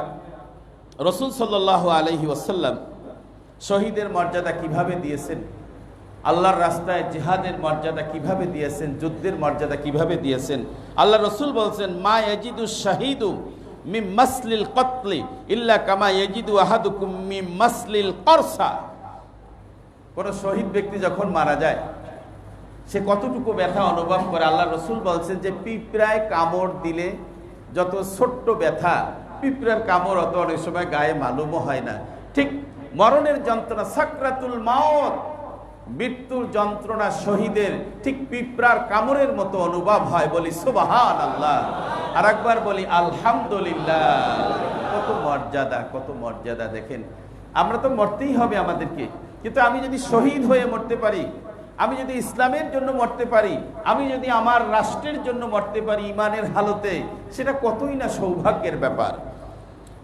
রাসূল সাল্লাল্লাহু আলাইহি ওয়াসাল্লাম শহীদের মর্যাদা কিভাবে দিয়েছেন, আল্লাহর রাস্তায় জিহাদের মর্যাদা কিভাবে দিয়েছেন, যুদ্ধের মর্যাদা কিভাবে দিয়েছেন। আল্লাহ রাসূল বলছেন, মা ইয়াজিদু শাহীদু মিন মাসলিল কতলি ইল্লা কামা ইয়াজিদু আহাদুকুম মিন মাসলিল করসা। কোন শহীদ ব্যক্তি যখন মারা যায়, সে কতটুকু ব্যথা অনুভব করে। আল্লাহ রাসূল বলছেন যে পিঁপড়ায় কামড় দিলে যত ছোট্ট ব্যথা, পিঁপড়ার কামড় অত অনেক সময় গায়ে মালুমও হয় না, ঠিক মরণের যন্ত্রণা, সাকরাতুল মাউত, মৃত্যুর যন্ত্রণা শহীদের ঠিক পিঁপড়ার কামড়ের মতো অনুভব হয়। বলি সুবহানাল্লাহ, আর একবার বলি আলহামদুলিল্লাহ। কত মর্যাদা, কত মর্যাদা! দেখেন, আমরা তো মরতেই হবে আমাদেরকে, কিন্তু আমি যদি শহীদ হয়ে মরতে পারি, আমি যদি ইসলামের জন্য মরতে পারি, আমি যদি আমার রাষ্ট্রের জন্য মরতে পারি ইমানের হালতে, সেটা কতই না সৌভাগ্যের ব্যাপার।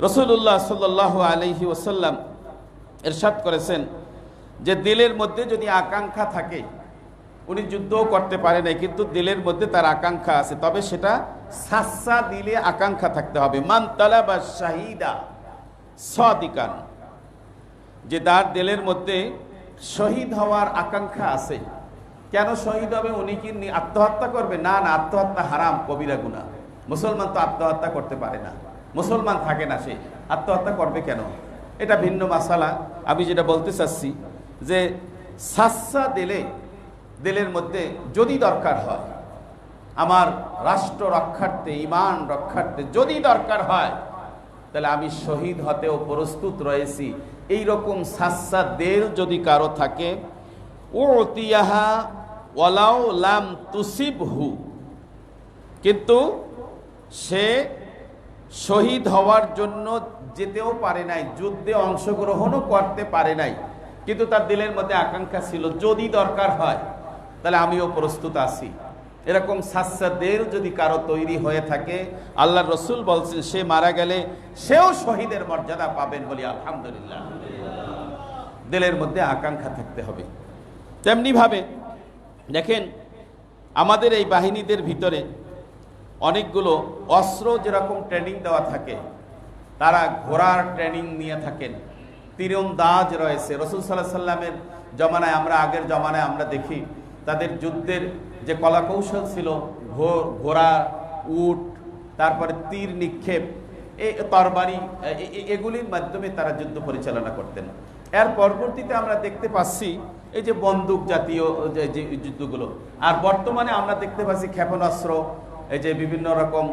রাসূলুল্লাহ সাল্লাল্লাহু আলাইহি ওয়াসাল্লাম ইরশাদ করেছেন যে দিলের মধ্যে যদি আকাঙ্ক্ষা থাকে, উনি যুদ্ধও করতে পারে না, কিন্তু দিলের মধ্যে তার আকাঙ্ক্ষা আছে, তবে সেটা সাচ্চা দিলে আকাঙ্ক্ষা থাকতে হবে। মান তালাবা শাহিদা সাদিকান, যে তার দিলের মধ্যে শহীদ হওয়ার আকাঙ্ক্ষা আছে। কেন শহীদ হবে? উনি কি আত্মহত্যা করবে? না না, আত্মহত্যা হারাম, কবিরা গুনাহ। মুসলমান তো আত্মহত্যা করতে পারে না, মুসলমান থাকে না, সে আত্মহত্যা করবে কেন? এটা ভিন্ন মাসালা। আমি যেটা বলতে চাচ্ছি যে সাচ্চা দিলের মধ্যে যদি দরকার হয়, আমার রাষ্ট্র রক্ষার্থে, ইমান রক্ষার্থে যদি দরকার হয়, তাহলে আমি শহীদ হতেও প্রস্তুত রয়েছি। এইরকম সাচ্চা দিল যদি কারো থাকে, উতিয়াহা ওয়ালাউ লাম তুসিবহু, কিন্তু সে শহীদ হওয়ার জন্য যেতেও পারে নাই, যুদ্ধে অংশগ্রহণও করতে পারে নাই, কিন্তু তার দিলের মধ্যে আকাঙ্ক্ষা ছিল যদি দরকার হয় তাহলে আমিও প্রস্তুত আছি। এরকম সাচ্চা দিল যদি কারো তৈরি হয়ে থাকে, আল্লাহ রাসূল বলছেন সে মারা গেলে সেও শহীদের মর্যাদা পাবেন। বলি আলহামদুলিল্লাহ। দিলের মধ্যে আকাঙ্ক্ষা থাকতে হবে। তেমনি ভাবে দেখেন, আমাদের এই বাহিনীদের ভিতরে অনেকগুলো অস্ত্র যেরকম ট্রেনিং দেওয়া থাকে, তারা ঘোড়ার ট্রেনিং নিয়ে থাকেন, তীরন্দাজ রয়েছে। রাসূল সাল্লাল্লাহু আলাইহি সাল্লামের জমানায়, আমরা আগের জমানায় আমরা দেখি তাদের যুদ্ধের যে কলাকৌশল ছিল, ঘোড়া, উট, তারপরে তীর নিক্ষেপ, এই তরবারি, এগুলির মাধ্যমে তারা যুদ্ধ পরিচালনা করতেন। এর পরবর্তীতে আমরা দেখতে পাচ্ছি এই যে বন্দুক জাতীয় যে যুদ্ধগুলো, আর বর্তমানে আমরা দেখতে পাচ্ছি ক্ষেপণাস্ত্র, এই যে বিভিন্ন রকম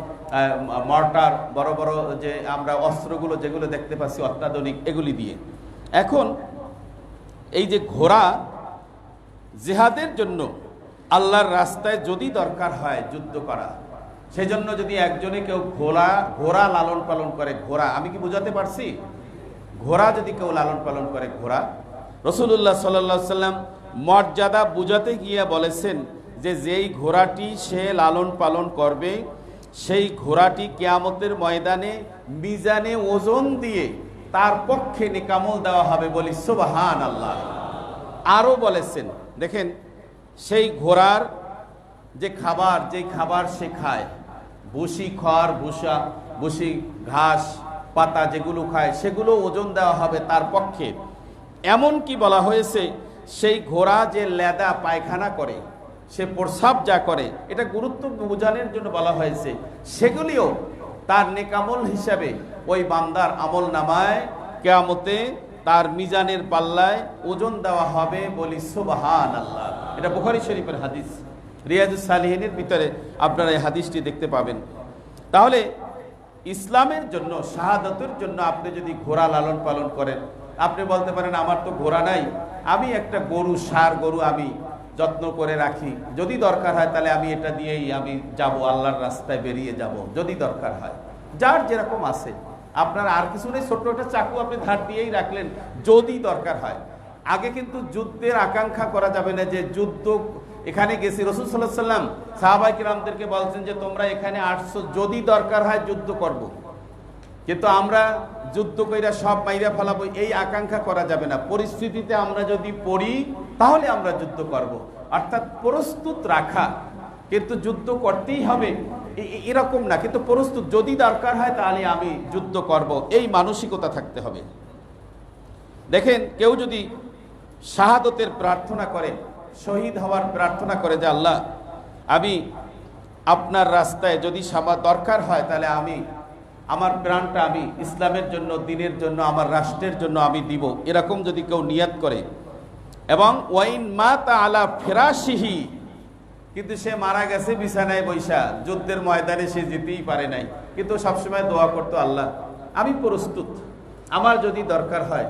মর্টার, বড় বড় যে আমরা অস্ত্রগুলো যেগুলো দেখতে পাচ্ছি অত্যাধুনিক, এগুলি দিয়ে। এখন এই যে ঘোড়া, জিহাদের জন্য আল্লাহর রাস্তায় যদি দরকার হয় যুদ্ধ করা, সেজন্য যদি একজনে কেউ ঘোড়া লালন পালন করে, ঘোড়া, আমি কি বুঝাতে পারছি? ঘোড়া যদি কেউ লালন পালন করে, ঘোড়া, রাসূলুল্লাহ সাল্লাল্লাহু আলাইহি ওয়াসাল্লাম মর্যাদা বুঝাতে গিয়ে বলেছেন যে যেই ঘোড়াটি সে লালন পালন করবে, সেই ঘোড়াটি কিয়ামতের ময়দানে মিজানে ওজন দিয়ে তার পক্ষে নেকামল দেওয়া হবে। বলি সুবহানাল্লাহ। আরও বলেছেন, দেখেন, সেই ঘোড়ার যে খাবার, যেই খাবার সে খায়, ভুসি, খড়, ভুসা, ভুসি, ঘাস, পাতা যেগুলো খায়, সেগুলো ওজন দেওয়া হবে তার পক্ষে। এমন কি বলা হয়েছে সেই ঘোড়া যে লেদা পায়খানা করে, সে প্রস্রাব যা করে, এটা গুরুত্ব বোঝানোর জন্য বলা হয়েছে, সেগুলিও তার নেকামল হিসাবে ওই বান্দার আমল নামায় কিয়ামতে তার মিজানের পাল্লায় ওজন দেওয়া হবে। বলি সুবহানাল্লাহ। এটা বুখারী শরীফের হাদিস, রিয়াজুস সালিহিনের ভিতরে আপনারা এই হাদিসটি দেখতে পাবেন। তাহলে ইসলামের জন্য, শাহাদাতের জন্য আপনি যদি ঘোড়া লালন পালন করেন, আপনি বলতে পারেন আমার তো ঘোড়া নাই, আমি একটা গরু, ষাঁড় গরু আমি যত্ন করে রাখি, যদি দরকার হয় তাহলে আমি এটা দিয়েই আমি যাব, আল্লাহর রাস্তায় বেরিয়ে যাব যদি দরকার হয়। যার যেরকম আছে, আপনার আর কিছু নেই, ছোট্ট একটা চাকু আপনি ধার দিয়েই রাখলেন যদি দরকার হয়। আগে কিন্তু যুদ্ধের আকাঙ্ক্ষা করা যাবে না, যে যুদ্ধ এখানে গেছি, রাসূল সাল্লাল্লাহু আলাইহি ওয়াসাল্লাম সাহাবায়ে কিরামদেরকে বলছেন যে তোমরা এখানে আসছো যদি দরকার হয় যুদ্ধ করব। কিন্তু আমরা যুদ্ধ কইরা সব মাইরা ফেলাবো এই আকাঙ্ক্ষা করা যাবে না। পরিস্থিতিতে আমরা যদি পড়ি তাহলে আমরা যুদ্ধ করব, অর্থাৎ প্রস্তুত রাখা। কিন্তু যুদ্ধ করতেই হবে এরকম না, কিন্তু প্রস্তুত, যদি দরকার হয় তাহলে আমি যুদ্ধ করব, এই মানসিকতা থাকতে হবে। দেখেন, কেউ যদি শাহাদতের প্রার্থনা করে, শহীদ হওয়ার প্রার্থনা করে যে আল্লাহ আমি আপনার রাস্তায় যদি দরকার হয় তাহলে আমি আমার প্রাণটা আমি ইসলামের জন্য, দ্বীনের জন্য, আমার রাষ্ট্রের জন্য আমি দিব, এরকম যদি কেউ নিয়াত করে, এবং ওয়াইন মাতা আলা ফিরাশিহি, কিন্তু সে মারা গেছে বিছানায় বৈশা, যুদ্ধের ময়দানে সে যেতেই পারে নাই, কিন্তু সবসময় দোয়া করতো আল্লাহ আমি প্রস্তুত, আমার যদি দরকার হয়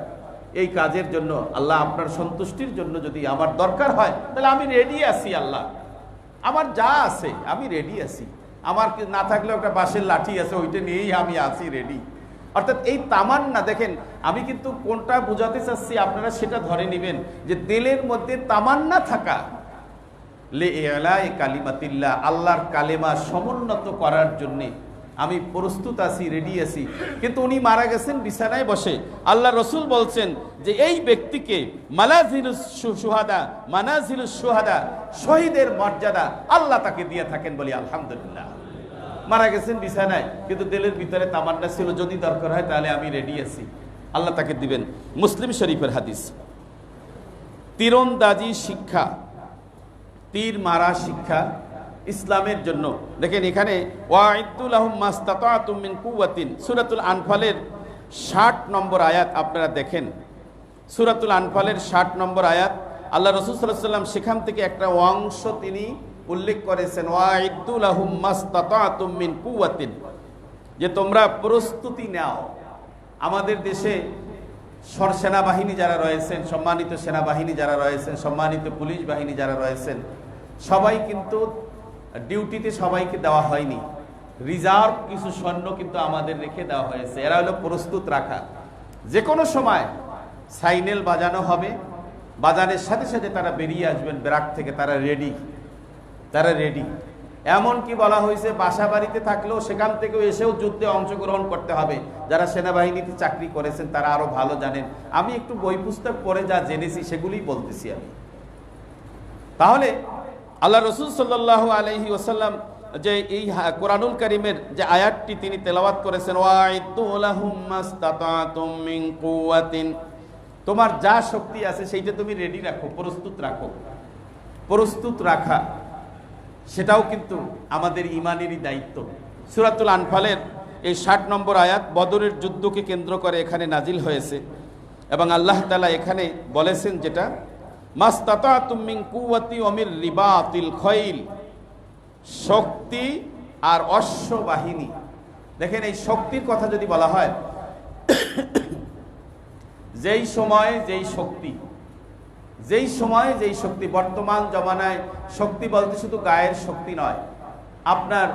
এই কাজের জন্য, আল্লাহ আপনার সন্তুষ্টির জন্য যদি আমার দরকার হয় তাহলে আমি রেডি আছি, আল্লাহ আমার যা আছে আমি রেডি আছি, আমার না থাকলেও একটা বাঁশের লাঠি আছে ওইটা নিয়েই আমি আছি রেডি। অর্থাৎ এই তামান্না, দেখেন আমি কিন্তু কোনটা বোঝাতে চাচ্ছি আপনারা সেটা ধরে নেবেন, যে দিলের মধ্যে তামান্না থাকা, লে ইলাই কালিমাতিল্লাহ, আল্লাহর কালেমা সমুন্নত করার জন্যে আমি প্রস্তুত আছি, রেডি আছি। কিন্তু উনি মারা গেছেন বিছানায় বসে। আল্লাহ রসুল বলছেন যে এই ব্যক্তিকে মানাজিলুস শুহাদা, মানাজিলুস শুহাদা, শহীদের মর্যাদা আল্লাহ তাকে দিয়ে থাকেন, বলি আলহামদুলিল্লাহ। মারা গেছেন বিছানায়, কিন্তু দিলের ভিতরে তামান্না ছিল যদি দরকার হয় তাহলে আমি রেডি আছি, আল্লাহ তাকে দিবেন। মুসলিম শরীফের হাদিস। তীরন্দাজি শিক্ষা, তীর মারা শিক্ষা ইসলামের জন্য। দেখেন এখানে ওয়াইদু লাহুম মাস্তাতাতুম মিন কুওয়াতিন, সূরাতুল আনফালের 60 নম্বর আয়াত আপনারা দেখেন, সূরাতুল আনফালের 60 নম্বর আয়াত, আল্লাহ রাসূল সাল্লাল্লাহু আলাইহি ওয়াসাল্লাম সেখান থেকে একটা অংশ তিনি উল্লেখ করেছেন, ওয়াইদু লাহুম মাস্তাতাতুম মিন কুওয়াতিন, যে তোমরা প্রস্তুতি নাও। আমাদের দেশে সেনাবাহিনী যারা রয়েছেন, সম্মানিত সেনাবাহিনী যারা রয়েছেন, সম্মানিত পুলিশ বাহিনী যারা রয়েছেন, সবাই কিন্তু ডিউটিতে সবাইকে দেওয়া হয়নি, রিজার্ভ কিছু সৈন্য কিন্তু আমাদের রেখে দেওয়া হয়েছে। এরা হলো প্রস্তুত রাখা, যে কোনো সময় সাইনেল বাজানো হবে, বাজানের সাথে সাথে তারা বেরিয়ে আসবেন ব্যারাক থেকে, তারা রেডি, তারা রেডি। এমনকি বলা হয়েছে বাসা বাড়িতে থাকলেও সেখান থেকেও এসেও যুদ্ধে অংশগ্রহণ করতে হবে। যারা সেনাবাহিনীতে চাকরি করেছেন তারা আরো ভালো জানেন, আমি একটু বই পুস্তক পড়ে যা জেনেছি সেগুলিই বলতেছি আমি। তাহলে আল্লাহ রসুল সাল্লাল্লাহু আলাইহি ওয়াসাল্লাম যে এই কোরআনুল কারীমের যে আয়াতটি তিনি তেলাওয়াত করেছেন, ওয়াইদু লাহুম মাস্তাতাতুম মিন কুওয়াতিন, তোমার যা শক্তি আছে সেইটা তুমি রেডি রাখো, প্রস্তুত রাখো। প্রস্তুত রাখা সেটাও কিন্তু আমাদের ইমানেরই দায়িত্ব। সূরাতুল আনফালের এই 60 নম্বর আয়াত বদরের যুদ্ধকে কেন্দ্র করে এখানে নাজিল হয়েছে, এবং আল্লাহ তাআলা এখানে বলেছেন যেটা মাস্তাতাতুম মিন কুওয়াতি ওয়া মির রিবাতিল খাইল, শক্তি আর অশ্ব বাহিনী। দেখেন এই শক্তির কথা যদি বলা হয়, যেই সময়ে যেই শক্তি, যেই সময়ে যেই শক্তি, বর্তমান জমানায় শক্তি বলতে শুধু গায়ের শক্তি নয়, আপনার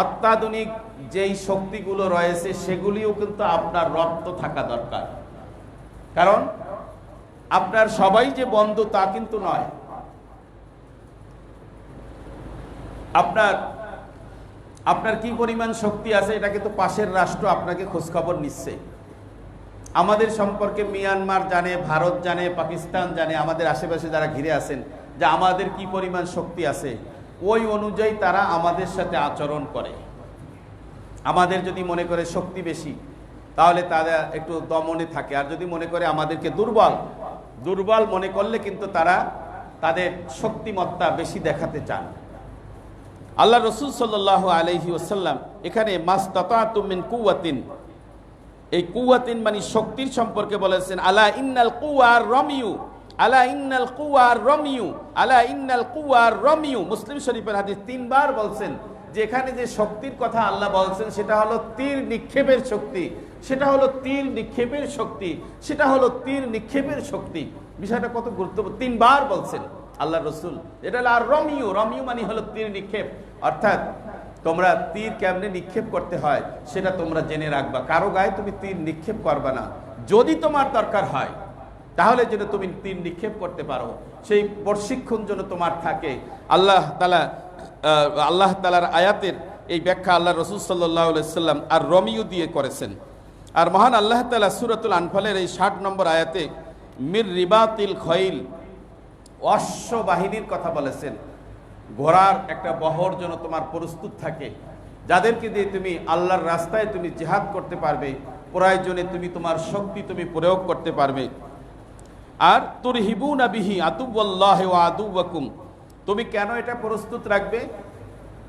অত্যাধুনিক যেই শক্তিগুলো রয়েছে সেগুলিও কিন্তু আপনার রপ্ত থাকা দরকার। কারণ আপনার সবাই যে বন্ধু তা কিন্তু নয়। আপনার কি পরিমাণ শক্তি আছে এটা কিন্তু পাশের রাষ্ট্র আপনাকে খোঁজখবর নিচ্ছে। আমাদের সম্পর্কে মিয়ানমার জানে, ভারত জানে, পাকিস্তান জানে, আমাদের আশেপাশে যারা ঘিরে আছেন, যে আমাদের কি পরিমাণ শক্তি আছে, ওই অনুযায়ী তারা আমাদের সাথে আচরণ করে। আমাদের যদি মনে করে শক্তি বেশি তাহলে তারা একটু দমনে থাকে, আর যদি মনে করে আমাদেরকে দুর্বল দুর্বল মনে করলে কিন্তু তারা তাদের শক্তিমত্তা বেশি দেখাতে চান। আল্লাহ রসুল সাল্লাল্লাহু আলাইহি ওয়াসাল্লাম এখানে মাস্তাতাতুম মিন কুওয়াতিন, এই কুওয়াতিন মানে শক্তির সম্পর্কে বলেছেন, আলা ইন্নাল কুওয়ার রমিউ, আলা ইন্নাল কুওয়ার রমিউ, আলা ইন্নাল কুওয়ার রমিউ। মুসলিম শরীফের হাদিস 3 বার বলছেন যে এখানে যে শক্তির কথা আল্লাহ বলছেন সেটা হলো তীর নিক্ষেপের শক্তি, সেটা হলো তীর নিক্ষেপের শক্তি, সেটা হলো তীর নিক্ষেপের শক্তি। বিষয়টা কত গুরুত্বপূর্ণ, 3 বার বলছেন আল্লাহ রসুল। এটা হলো আর রমিউ, রমিউ মানে হলো তীর নিক্ষেপ, অর্থাৎ তোমরা তীর কেমনে নিক্ষেপ করতে হয় সেটা তোমরা জেনে রাখবা। কারো গায়ে তুমি তীর নিক্ষেপ করবা না, যদি তোমার দরকার হয় তাহলে যেন তুমি তীর নিক্ষেপ করতে পারো, সেই প্রশিক্ষণ যেন তোমার থাকে। আল্লাহ তাআলার আয়াতের এই ব্যাখ্যা আল্লাহ রসুল সাল্লাল্লাহু আলাইহি সাল্লাম আর রমিউ দিয়ে করেছেন। আর মহান আল্লাহ তাআলা সূরাতুল আনফালের এই 60 নম্বর আয়াতে মির রিবাতিল খৈল, অশ্ব বাহিনীর কথা বলেছেন। ঘোড়ার একটা বহর যেন তোমার প্রস্তুত থাকে, যাদেরকে দিয়ে তুমি আল্লাহর রাস্তায় তুমি জিহাদ করতে পারবে, প্রয়োজনে তুমি তোমার শক্তি তুমি প্রয়োগ করতে পারবে। আর তুরহিবুনা বিহি আদুওয়াল্লাহি ওয়া আদুওয়াকুম, তুমি কেন এটা প্রস্তুত রাখবে?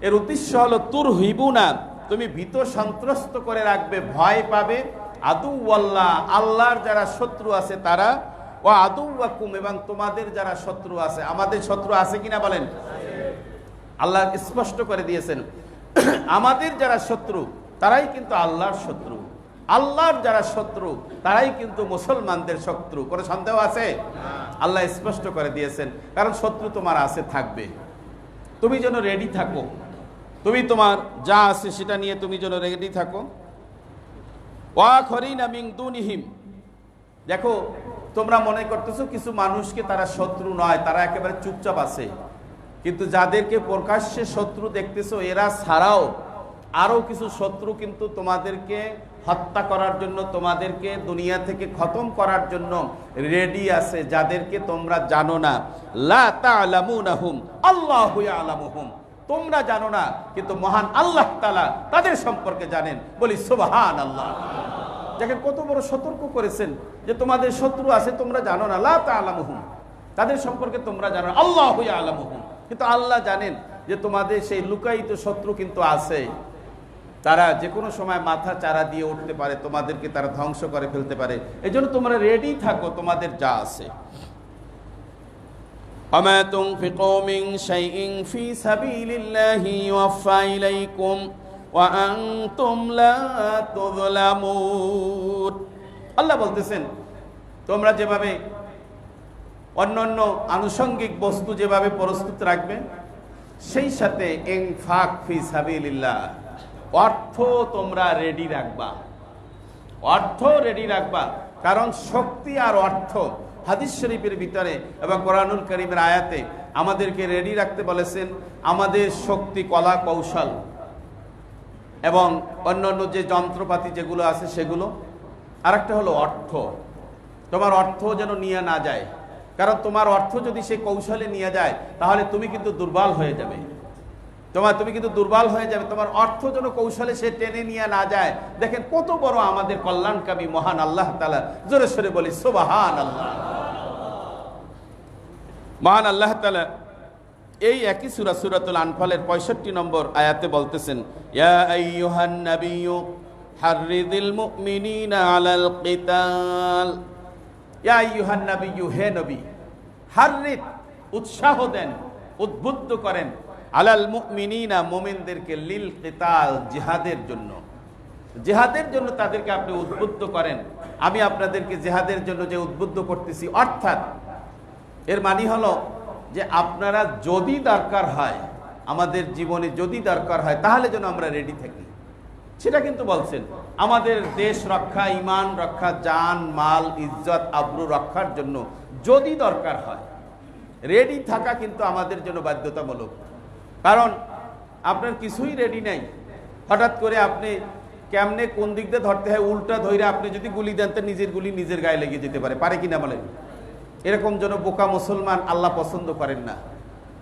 এর উদ্দেশ্য হলো তুরহিবুনা, তুমি ভীত সন্ত্রস্ত করে রাখবে, ভয় পাবে, আদুওয়াল্লাহ, আল্লাহর যারা শত্রু আছে তারা, ও আদুওয়াকুম, এবং তোমাদের যারা শত্রু আছে। আমাদের শত্রু আছে কিনা বলেন? আল্লাহ স্পষ্ট করে দিয়েছেন আমাদের যারা শত্রু তারাই কিন্তু আল্লাহর শত্রু, আল্লাহর যারা শত্রু তারাই কিন্তু মুসলমানদের শত্রু। কোনো সন্দেহ আছে? আল্লাহ স্পষ্ট করে দিয়েছেন, কারণ শত্রু তোমার আছে, থাকবে। তুমি যেন রেডি থাকো, তুমি তোমার যা আছে সেটা নিয়ে তুমি যেন রেডি থাকো। ওয়াখরিনা মিন দুনিহিম, দেখো তোমরা মনে করতেছো কিছু মানুষকে তারা শত্রু নয়, তারা একেবারে চুপচাপ আছে, কিন্তু যাদেরকে প্রকাশ্যে শত্রু দেখতেছো এরা ছাড়াও আরো কিছু শত্রু কিন্তু তোমাদেরকে হত্যা করার জন্য, তোমাদেরকে দুনিয়া থেকে খতম করার জন্য রেডি আছে, যাদেরকে তোমরা জানো না। লা তা'লামুনাহুম আল্লাহু ইয়া'লামুহুম, তোমরা জানো না কিন্তু মহান আল্লাহ তাআলা তাদের সম্পর্কে জানেন। বলি সুবহানাল্লাহ। দেখেন কত বড় সতর্ক করেছেন যে তোমাদের শত্রু আছে, তোমরা জানো না। লা তা'লামুহুম, তাদের সম্পর্কে তোমরা জানো না, আল্লাহু ইয়া'লামুহুম, কিন্তু আল্লাহ জানেন যে তোমাদের সেই লুকায়িত শত্রু কিন্তু আছে, তারা যে কোনো সময় মাথা চারা দিয়ে উঠতে পারে, তোমাদেরকে তারা ধ্বংস করে ফেলতে পারে। এজন্য তোমরা রেডি থাকো, তোমাদের যা আছে। আমা তুনফিকু মিন শাইইন ফি সাবিলিল্লাহি ইউওয়াফা ইলাইকুম ওয়া আনতুম লা তুযলামুন। আল্লাহ বলতেছেন তোমরা যেভাবে অন্যান্য আনুষঙ্গিক বস্তু যেভাবে প্রস্তুত রাখবে, সেই সাথে ইনফাক ফি সাবিলিল্লাহ, অর্থ তোমরা রেডি রাখবা, অর্থ রেডি রাখবা। কারণ শক্তি আর অর্থ হাদিস শরীফের ভিতরে এবং কোরআনুল কারীমের আয়াতে আমাদেরকে রেডি রাখতে বলেছেন। আমাদের শক্তি, কলা কৌশল এবং অন্যান্য যে যন্ত্রপাতি যেগুলো আছে সেগুলো, আর একটা হলো অর্থ। তোমার অর্থ যেন নিয়ে না যায়, কারণ তোমার অর্থ যদি সে কৌশলে নিয়ে যায় তাহলে তুমি কিন্তু দুর্বল হয়ে যাবে, তুমি কিন্তু দুর্বল হয়ে যাবে। তোমার অর্থ যেন কৌশলে সে টেনে নিয়ে না যায়। দেখেন কত বড় আমাদের কল্যাণকামী মহান আল্লাহ তাআলা, জোরে সোরে বলি সুবহানাল্লাহ। মহান আল্লাহ তাআলা এই একই সূরা সূরাতুল আনফালের 65 নম্বর আয়াতে বলতেছেন, ইয়া আইয়ুহান নাবিয়্যু হাররিদিল মুমিনিনা আলাল কিতাল। ইয়া আইয়ুহান নাবিয়্যু, হে নবী, হাররিদ, উৎসাহ দেন, উদ্বুদ্ধ করেন, আলাল মুমিনিনা, মুমিনদেরকে, লিল কিতাল, জিহাদের জন্য, জিহাদের জন্য তাদেরকে আপনি উদ্বুদ্ধ করেন। আমি আপনাদেরকে জিহাদের জন্য যে উদ্বুদ্ধ করতেছি, অর্থাৎ এর মানে হলো যে আপনারা যদি দরকার হয়, আমাদের জীবনে যদি দরকার হয় তাহলে যেন আমরা রেডি থাকি, সেটা কিন্তু বলছেন। আমাদের দেশ রক্ষা, ঈমান রক্ষা, জান মাল ইজ্জত আবরু রক্ষার জন্য যদি দরকার হয় রেডি থাকা কিন্তু আমাদের জন্য বাধ্যতামূলক। কারণ আপনার কিছুই রেডি নাই, হঠাৎ করে আপনি কেমনে কোন দিক দিয়ে ধরতে হয় উল্টা ধরে আপনি যদি গুলি দেন তো নিজের গুলি নিজের গায়ে লেগে যেতে পারে, পারে কিনা বলেন? এরকম যেন বোকা মুসলমান আল্লাহ পছন্দ করেন না।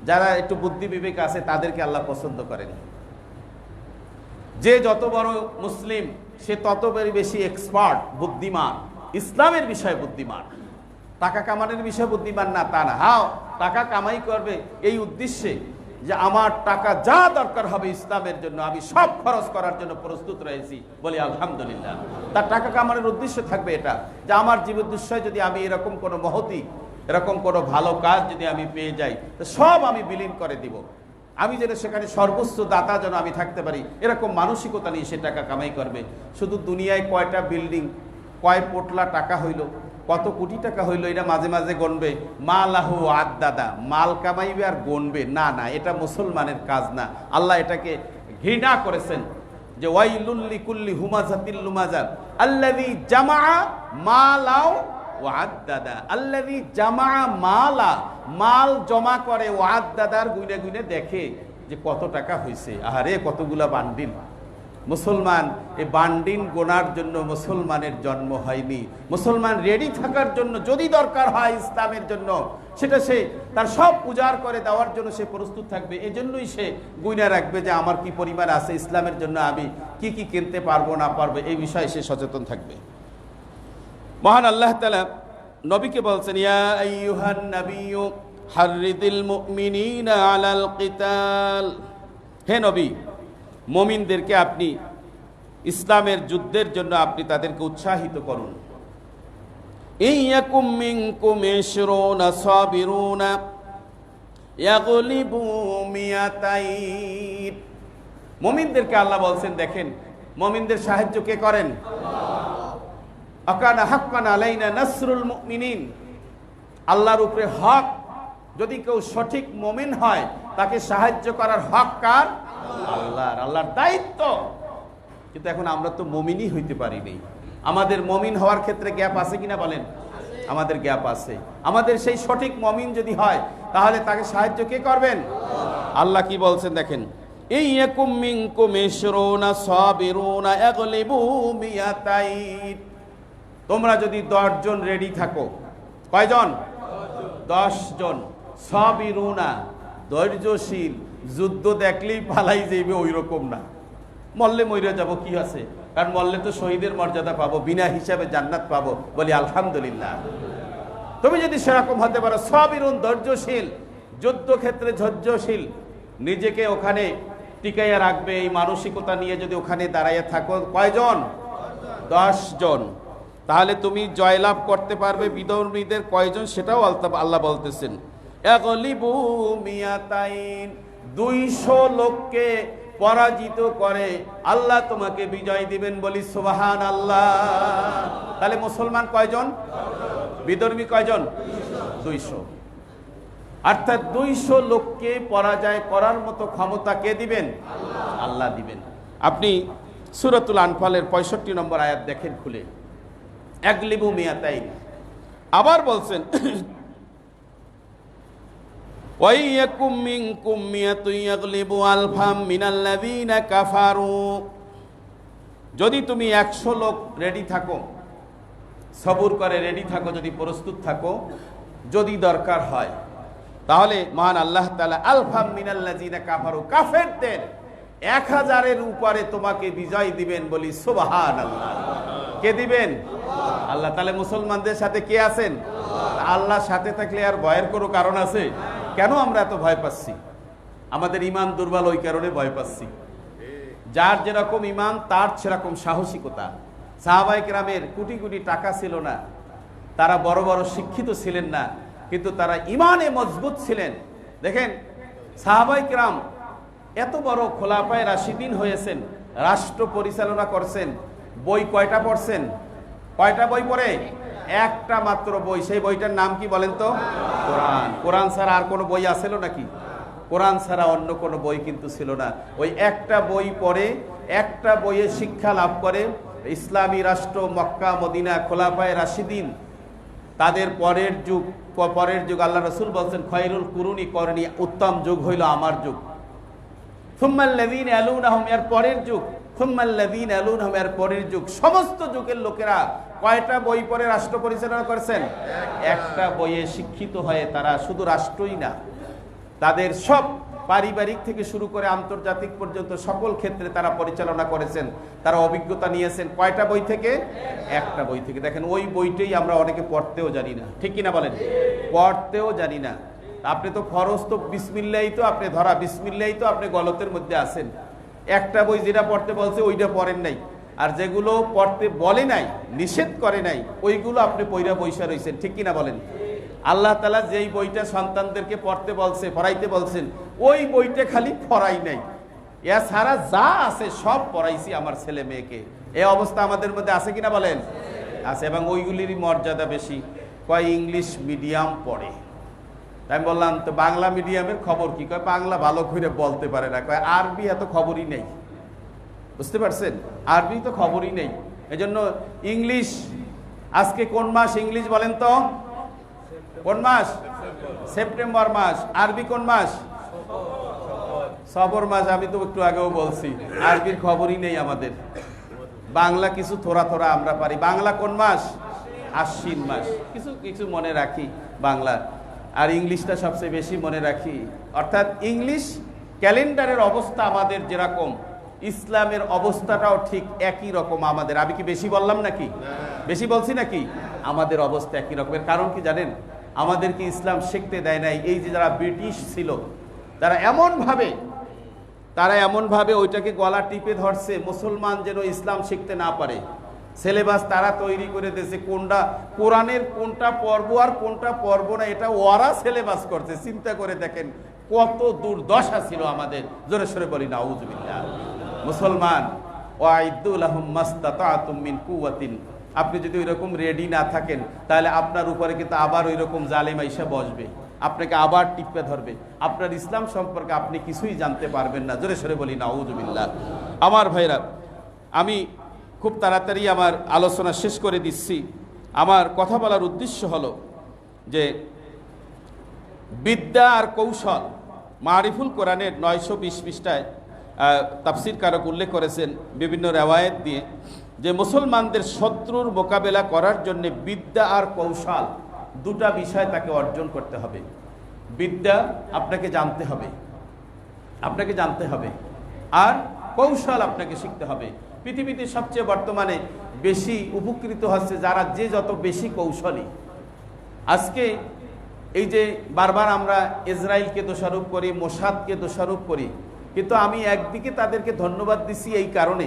যারা একটু বুদ্ধি বিবেক আছে তাদেরকে আল্লাহ পছন্দ করেন। যে যত বড় মুসলিম সে তত বেশি এক্সপার্ট, বুদ্ধিমান, ইসলামের বিষয়ে বুদ্ধিমান। টাকা কামানোর বিষয়ে বুদ্ধিমান না তা না, হ্যাঁ টাকা কামাই করবে এই উদ্দেশ্যে যে আমার টাকা যা দরকার হবে ইসলামের জন্য আমি সব খরচ করার জন্য প্রস্তুত রয়েছি, বলি আলহামদুলিল্লাহ। তার টাকা কামানোর উদ্দেশ্য থাকবে এটা যে আমার জীবদ্দশায় যদি আমি এরকম কোনো মহতি, এরকম কোনো ভালো কাজ যদি আমি পেয়ে যাই তো সব আমি বিলীন করে দিব, আমি যেন সেখানে সর্বোচ্চ দাতা যেন আমি থাকতে পারি, এরকম মানসিকতা নিয়ে সে টাকা কামাই করবে। শুধু দুনিয়ায় কয়টা বিল্ডিং, কয় পোটলা টাকা হইল, কত কোটি টাকা হইলো, এটা মাঝে মাঝে গণবে। মালাহু আদাদা, মাল কামাইবে আর গণবে না, না এটা মুসলমানের কাজ না। আল্লাহ এটাকে ঘৃণা করেছেন যে ওয়াইলুল লিকুল্লি হুমাজাতিল লুমাজা আল্লাযী জামা মালাও ওয়া আদাদা, আল্লাযী জামা মালা, মাল জমা করে, ওয়া আদাদার গুনে গুনে দেখে যে কত টাকা হয়েছে, আহারে কতগুলা বান্ডিল। মুসলমান এই বান্ডিন গোনার জন্য মুসলমানের জন্ম হয়নি। মুসলমান রেডি থাকার জন্য যদি দরকার হয় ইসলামের জন্য সেটা সে তার সব উজাড় করে দেওয়ার জন্য সে প্রস্তুত থাকবে। এজন্যই সে গুইনা রাখবে যে আমার কি পরিমাণ আছে, ইসলামের জন্য আমি কি কি কিনতে পারবো না পারবো, এই বিষয়ে সে সচেতন থাকবে। মহান আল্লাহ তাআলা নবীকে বলছেন, ইয়া আইয়ুহান নাবিয়্যু হাররিদিল মুমিনিনা আলাল কিতাল, হে নবী মুমিনদেরকে আপনি ইসলামের যুদ্ধের জন্য আপনি তাদেরকে উৎসাহিত করুন। ইয়াকুম মিনকুম 20 সাবিরুনা ইয়াগলিবু মিয়াতাইন, মুমিনদেরকে আল্লাহ বলছেন দেখেন মুমিনদের সাহায্য কে করেন? আকানা হাক্কান আলাইনা নাসরুল মুমিনিন, আল্লাহর উপরে হক, যদি কেউ সঠিক মুমিন হয় তাকে সাহায্য করার হক কার? আল্লাহর, আল্লাহর দায়িত্ব। কিন্তু এখন আমরা তো মুমিনই হইতে পারিনি। আমাদের মুমিন হওয়ার ক্ষেত্রে গ্যাপ আছে কিনা বলেন? আমাদের গ্যাপ আছে। আমাদের সেই সঠিক মুমিন যদি হয় তাহলে তাকে সাহায্য কে করবেন? আল্লাহ কি বলছেন দেখেন, ইয়াকুম মিনকুম 20 সাবিরুনা ইয়াগলিবু মিয়াতাইন, তোমরা যদি 10 জন রেডি থাকো, কয়জন? 10 জন। সাবিরুনা, ধৈর্যশীল, যুদ্ধ দেখলেই পালাই যাইবে ওই রকম না, মরলে মইরা যাব কি আছে, কারণ মরলে তো শহীদের মর্যাদা পাবো, বিনা হিসাবে জান্নাত পাবো, বলি আলহামদুলিল্লাহ। তুমি যদি সেরকম হতে পারো, সাবিরুন, ধৈর্যশীল, যুদ্ধক্ষেত্রে ধৈর্যশীল, নিজেকে ওখানে টিকাইয়া রাখবে এই মানসিকতা নিয়ে যদি ওখানে দাঁড়াইয়া থাকো, কয়জন? 10 জন। তাহলে তুমি জয়লাভ করতে পারবে বিধর্মীদের কয়জন সেটাও আল্লাহ বলতেছেন। ইয়াগলিবু মিয়াতাইন, 200 লোককে পরাজিত করে আল্লাহ তোমাকে বিজয় দিবেন, বলি সুবহানাল্লাহ। তাহলে মুসলমান কয়জন? বিধর্মী কয়জন? 200। অর্থাৎ 200 লোককে পরাজয় করার মতো ক্ষমতা কে দিবেন? আল্লাহ দিবেন। আপনি সূরাতুল আনফালের 65 নম্বর আয়াত দেখেন খুলে, ইয়াগলিবু মিয়াতাইন। আবার বলছেন, ওয়াইয়াকুম মিনকুম মিয়াতুন ইয়াগলিবু আলফাম মিনাল্লাযীনা কাফারু, যদি তুমি 100 লোক রেডি থাকো, সবুর করে রেডি থাকো, যদি প্রস্তুত থাকো, যদি দরকার হয় তাহলে মহান আল্লাহ তাআলা আলফাম মিনাল্লাযীনা কাফারু, কাফেরদের 1000-এর উপরে তোমাকে বিজয় দিবেন, বলি সুবহানাল্লাহ। কে দিবেন? আল্লাহ। তাহলে মুসলমানদের সাথে কে আছেন? আল্লাহর সাথে থাকলে আর ভয়ের কোনো কারণ আছে? কেন আমরা এত ভয় পাচ্ছি? আমাদের ঈমান দুর্বল, ওই কারণে ভয় পাচ্ছি। যার যেরকম ঈমান তার সেরকম সাহসিকতা। সাহাবায়ে কেরামের কোটি কোটি টাকা ছিল না, তারা বড় বড় শিক্ষিত ছিলেন না, কিন্তু তারা ঈমানে মজবুত ছিলেন। দেখেন সাহাবায়ে কেরাম এত বড় খোলাফায়ে রাশিদিন হয়েছেন, রাষ্ট্র পরিচালনা করছেন, বই কয়টা পড়ছেন? কয়টা বই পড়ে? একটা মাত্র বই। সেই বইটার নাম কি বলেন তো? কোরআন। কোরআন ছাড়া আর কোনো বই আছিল নাকি? কোরআন ছাড়া অন্য কোনো বই কিন্তু ছিল না। ওই একটা বই পড়ে, একটা বইয়ে শিক্ষা লাভ করে ইসলামী রাষ্ট্র মক্কা মদিনা খোলাফায়ে রাশিদিন, তাদের পরের যুগ আল্লাহ রাসূল বলছেন খয়রুল কুরুনি করনি, উত্তম যুগ হইল আমার যুগ। সুম্মাল্লাযীনা ইয়ালুনাহুম, এর পরের যুগ। সুম্মাল্লাযীনা ইয়ালুনাহুম, এর পরের যুগ। সমস্ত যুগের লোকেরা কয়টা বই পড়ে রাষ্ট্র পরিচালনা করেছেন? একটা বইয়ে শিক্ষিত হয়ে তারা শুধু রাষ্ট্রই না, তাদের সব পারিবারিক থেকে শুরু করে আন্তর্জাতিক পর্যন্ত সকল ক্ষেত্রে তারা পরিচালনা করেছেন, তারা অভিজ্ঞতা নিয়েছেন। কয়টা বই থেকে? একটা বই থেকে। দেখেন, ওই বইটাই আমরা অনেকে পড়তেও জানি না, ঠিক কিনা বলেন? পড়তেও জানি না। আপনি তো ফরজ তো বিসমিল্লাহি, তো আপনি ধরা বিসমিল্লাহি, তো আপনি গলতের মধ্যে আছেন। একটা বই যেটা পড়তে বলছে ওইটা পড়েন নাই, আর যেগুলো পড়তে বলে নাই, নিষেধ করে নাই, ওইগুলো আপনি পইরা বইসা রয়েছেন, ঠিক কিনা বলেন? আল্লাহ তাআলা যেই বইটা সন্তানদেরকে পড়তে বলছে, পড়াইতে বলছেন, ওই বইটা খালি পড়াই নাই, এছাড়া যা আছে সব পড়াইছি আমার ছেলে মেয়েকে। এই অবস্থা আমাদের মধ্যে আছে কিনা বলেন? আছে। এবং ওইগুলিরই মর্যাদা বেশি। কয় ইংলিশ মিডিয়াম পড়ে। আমি বললাম, তো বাংলা মিডিয়ামের খবর কি? কয় বাংলা ভালো করে বলতে পারে না। কয় আরবি এত খবরই নেই। বুঝতে পারছেন? আরবি তো খবরই নেই। এজন্য ইংলিশ, আজকে কোন মাস ইংলিশ বলেন তো? কোন মাস? সেপ্টেম্বর মাস। আরবি কোন মাস? সফর মাস। আমি তো একটু আগেও বলছি, আরবির খবরই নেই আমাদের। বাংলা কিছু থোড়া থোড়া আমরা পারি। বাংলা কোন মাস? আশ্বিন মাস। কিছু কিছু মনে রাখি বাংলা, আর ইংলিশটা সবচেয়ে বেশি মনে রাখি। অর্থাৎ ইংলিশ ক্যালেন্ডারের অবস্থা আমাদের যেরকম, ইসলামের অবস্থাটাও ঠিক একই রকম আমাদের। আমি কি বেশি বললাম নাকি? বেশি বলছি নাকি? আমাদের অবস্থা একই রকমের। কারণ কি জানেন? আমাদেরকে ইসলাম শিখতে দেয় নাই। এই যে যারা ব্রিটিশ ছিল, তারা এমনভাবে ওইটাকে গলা টিপে ধরছে, মুসলমান যেন ইসলাম শিখতে না পারে। সিলেবাস তারা তৈরি করে দিয়েছে, কোনটা কোরআনের কোনটা পর্ব আর কোনটা পর্ব না, এটা ওরা সিলেবাস করছে। চিন্তা করে দেখেন কত দুর্দশা ছিল আমাদের। জোরে সরে বলি নাউযুবিল্লাহ। মুসলমান, ওয়াইদু লাহুম মাসতাতাতুম মিন কুওয়াতিন, আপনি যদি ওইরকম রেডি না থাকেন, তাহলে আপনার উপরে কিন্তু আবার ওইরকম জালেম আইসা বসবে, আপনাকে আবার টিপে ধরবে। আপনার ইসলাম সম্পর্কে আপনি কিছুই জানতে পারবেন না। জোরে সরে বলি নাউযুবিল্লাহ। আমার ভাইরা, আমি খুব তাড়াতাড়ি আমার আলোচনা শেষ করে দিচ্ছি। আমার কথা বলার উদ্দেশ্য হলো যে বিদ্যা আর কৌশল, মারিফুল কোরআনের 920 পৃষ্ঠায় তাফসীর কারক উল্লেখ করেছেন বিভিন্ন রেওয়ায়েত দিয়ে, যে মুসলমানদের শত্রুর মোকাবেলা করার জন্য বিদ্যা আর কৌশল দুটা বিষয় তাকে অর্জন করতে হবে। বিদ্যা আপনাকে জানতে হবে, আর কৌশল আপনাকে শিখতে হবে। পৃথিবীতে সবচেয়ে বর্তমানে বেশি উপকৃত হচ্ছে যারা যে যত বেশি কৌশলী। আজকে এই যে বারবার আমরা ইসরায়েলকে দোষারোপ করি, মোসাদকে দোষারোপ করি, কিন্তু আমি একদিকে তাদেরকে ধন্যবাদ দিছি এই কারণে,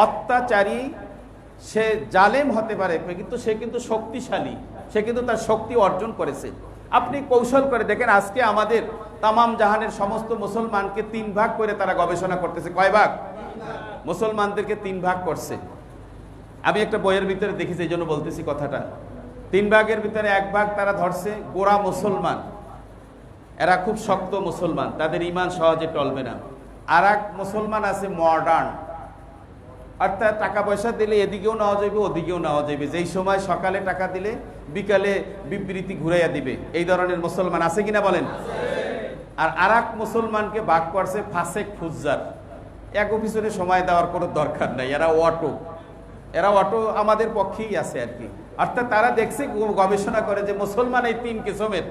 অত্যাচারী সে জালেম হতে পারে, কিন্তু সে কিন্তু শক্তিশালী, সে কিন্তু তার শক্তি অর্জন করেছে। আপনি কৌশল করে দেখেন, আজকে আমাদের তামাম জাহানের সমস্ত মুসলমানকে 3 ভাগ করে তারা গবেষণা করতেছে। কয় ভাগ? মুসলমানদেরকে 3 ভাগ করছে। আমি একটা বইয়ের ভিতরে দেখেছি, এই জন্য বলতেছি কথাটা। 3 ভাগের ভিতরে 1 ভাগ তারা ধরছে গোড়া মুসলমান, এরা খুব শক্ত মুসলমান, তাদের ঈমান সহজে টলবে না। আর এক মুসলমান আছে মডার্ন, অর্থাৎ টাকা পয়সা দিলে এদিকেও নেওয়া যাবে ওদিকেও নেওয়া যাবে, যেই সময় সকালে টাকা দিলে বিকালে বিবৃতি ঘুরাইয়া দিবে, এই ধরনের মুসলমান আছে কিনা বলেন? আর এক মুসলমানকে ভাগ করছে ফাসেক ফুজ্জার, এক পিছনে সময় দেওয়ার কোনো দরকার নাই, এরা অটো আমাদের পক্ষেই আছে আর কি। অর্থাৎ তারা দেখছে, গবেষণা করে যে মুসলমান এই 3 কিসমের।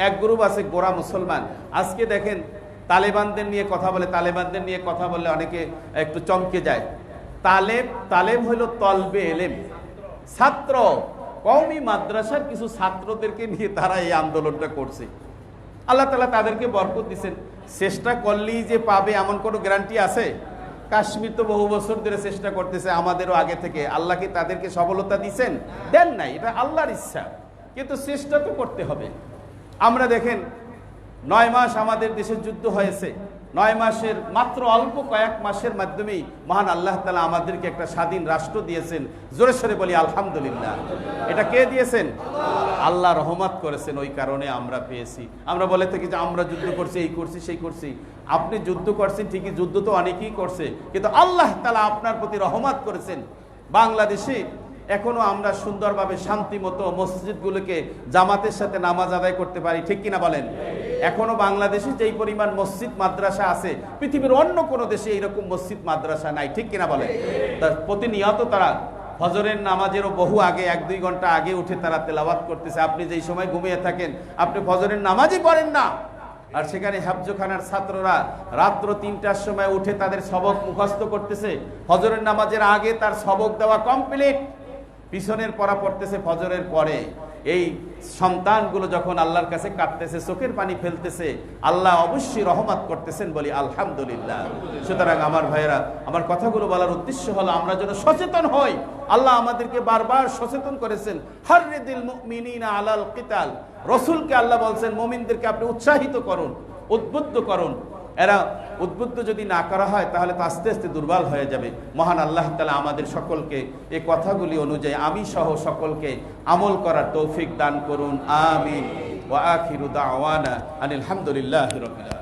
এক গ্রুপ আছে গোড়া মুসলমান। আজকে দেখেন তালেবানদের নিয়ে কথা বলে অনেকে একটু চমকে যায়। তালেব হইল তলবে এলেম, ছাত্র। কওমি মাদ্রাসার কিছু ছাত্রদেরকে নিয়ে তারা এই আন্দোলনটা করছে। আল্লাহ তাআলা তাদেরকে বরকত দিচ্ছেন। চেষ্টা করলেই যে পাবে এমন কোনো গ্যারান্টি আছে? কাশ্মীর তো বহু বছর ধরে চেষ্টা করতেছে, আমাদেরও আগে থেকে। আল্লাহ কি তাদেরকে সফলতা দিচ্ছেন? দেন নাই, এটা আল্লাহর ইচ্ছা, কিন্তু চেষ্টা তো করতে হবে। আমরা দেখেন 9 মাস আমাদের দেশে যুদ্ধ হয়েছে, 9 মাসের মাত্র অল্প কয়েক মাসের মাধ্যমেই মহান আল্লাহ তাআলা আমাদেরকে একটা স্বাধীন রাষ্ট্র দিয়েছেন। জোরে সরে বলি আলহামদুলিল্লাহ। এটা কে দিয়েছেন? আল্লাহ রহমত করেছেন, ওই কারণে আমরা পেয়েছি। আমরা বলে থাকি যে আমরা যুদ্ধ করছি, এই করছি সেই করছি। আপনি যুদ্ধ করছেন ঠিকই, যুদ্ধ তো অনেকেই করছে, কিন্তু আল্লাহ তাআলা আপনার প্রতি রহমত করেছেন। বাংলাদেশে এখনো আমরা সুন্দরভাবে শান্তি মতো মসজিদগুলোকে জামাতের সাথে নামাজ আদায় করতে পারি, ঠিক কিনা বলেন? এখনো বাংলাদেশে যেই পরিমাণ মসজিদ মাদ্রাসা আছে, পৃথিবীর অন্য কোনো দেশে এইরকম মসজিদ মাদ্রাসা নাই, ঠিক কিনা বলেন? প্রতিনিয়ত তারা ফজরের নামাজেরও বহু আগে, 1-2 ঘন্টা আগে উঠে তারা তেলাওয়াত করতেছে। আপনি যেই সময় ঘুমিয়ে থাকেন, আপনি ফজরের নামাজই পড়েন না, আর সেখানে হাফজখানার ছাত্ররা রাত্র ৩টার সময় উঠে তাদের সবক মুখস্থ করতেছে, ফজরের নামাজের আগে তার সবক দেওয়া কমপ্লিট, পিছনের পড়া পড়তেছে ফজরের পরে। এই সন্তানগুলো যখন আল্লাহর কাছে কাঁদতেছে, চোখের পানি ফেলতেছে, আল্লাহ অবশ্যই রহমত করতেছেন, বলি আলহামদুলিল্লাহ। সুতরাং আমার ভাইয়েরা, আমার কথাগুলো বলার উদ্দেশ্য হলো আমরা যেন সচেতন হই। আল্লাহ আমাদেরকে বারবার সচেতন করেছেন, হাররিদিল মুমিনিনা আলাল কিতাল। রসুলকে আল্লাহ বলছেন মুমিনদেরকে আপনি উৎসাহিত করুন, উদ্বুদ্ধ করুন। এরা উদ্বুদ্ধ যদি না করা হয় তাহলে তো আস্তে আস্তে দুর্বল হয়ে যাবে। মহান আল্লাহ তাআলা আমাদের সকলকে এই কথাগুলি অনুযায়ী আমি সহ সকলকে আমল করার তৌফিক দান করুন, আমিন। ওয়া আখিরু দাওয়ানা আনিল হামদুলিল্লাহি রাব্বিল আলামিন।